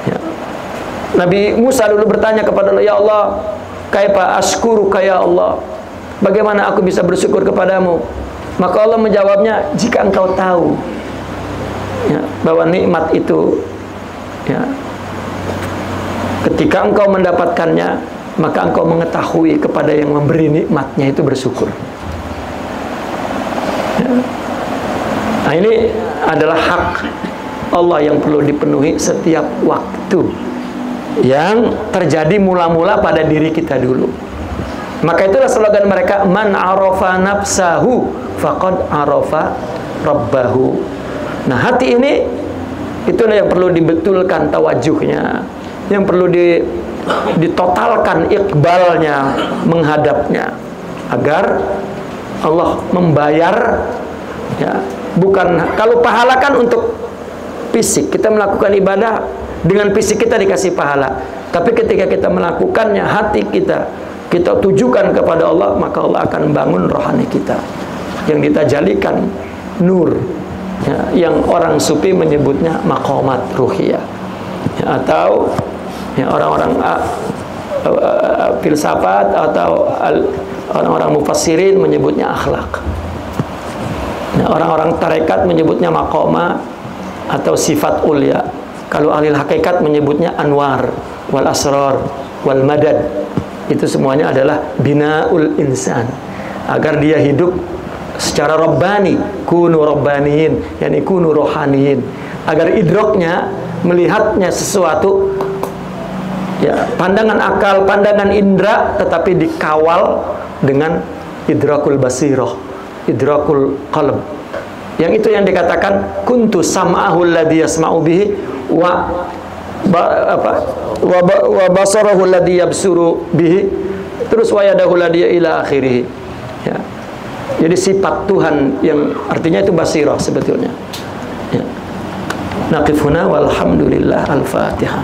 Ya. Nabi Musa dulu bertanya kepada Allah, "Ya Allah, kaifa asykuruka ya Allah? Bagaimana aku bisa bersyukur kepadamu?" Maka Allah menjawabnya, "Jika engkau tahu ya, bahwa nikmat itu ya, ketika engkau mendapatkannya, maka engkau mengetahui kepada yang memberi nikmatnya itu bersyukur." Ya. Nah, ini adalah hak Allah yang perlu dipenuhi setiap waktu, yang terjadi mula-mula pada diri kita dulu. Maka itulah slogan mereka, "Man arafa nafsahu faqad arafa rabbahu." Nah, hati ini Itulah yang perlu dibetulkan tawajuhnya, yang perlu ditotalkan iqbalnya, menghadapnya, agar Allah membayar, ya. Bukan, kalau pahala kan untuk fisik, kita melakukan ibadah dengan fisik kita dikasih pahala, tapi ketika kita melakukannya, hati kita tujukan kepada Allah, maka Allah akan bangun rohani kita yang ditajalikan nur, ya, yang orang sufi menyebutnya maqamat ruhiyah, ya, atau ya, orang-orang filsafat atau orang-orang mufassirin menyebutnya akhlak. Ya, orang-orang tarekat menyebutnya maqama atau sifat ulya. Kalau ahli hakikat menyebutnya anwar wal asrar wal madad. Itu semuanya adalah binaul insan, agar dia hidup secara rabbani, kunu rabbaniyin, yakni kunu rohaniyin, agar idroknya, melihatnya sesuatu, ya, pandangan akal, pandangan indera, tetapi dikawal dengan idrakul basirah, idrakul qalb. Yang itu yang dikatakan kuntu sam'ahu alladhi yasma'u bihi wa basarahu alladhi yabsuru bihi, terus wa yadahu alladhi ila akhirih, ya. Jadi sifat Tuhan yang artinya itu basirah sebetulnya, ya. Naqif huna walhamdulillah, al-Fatihah.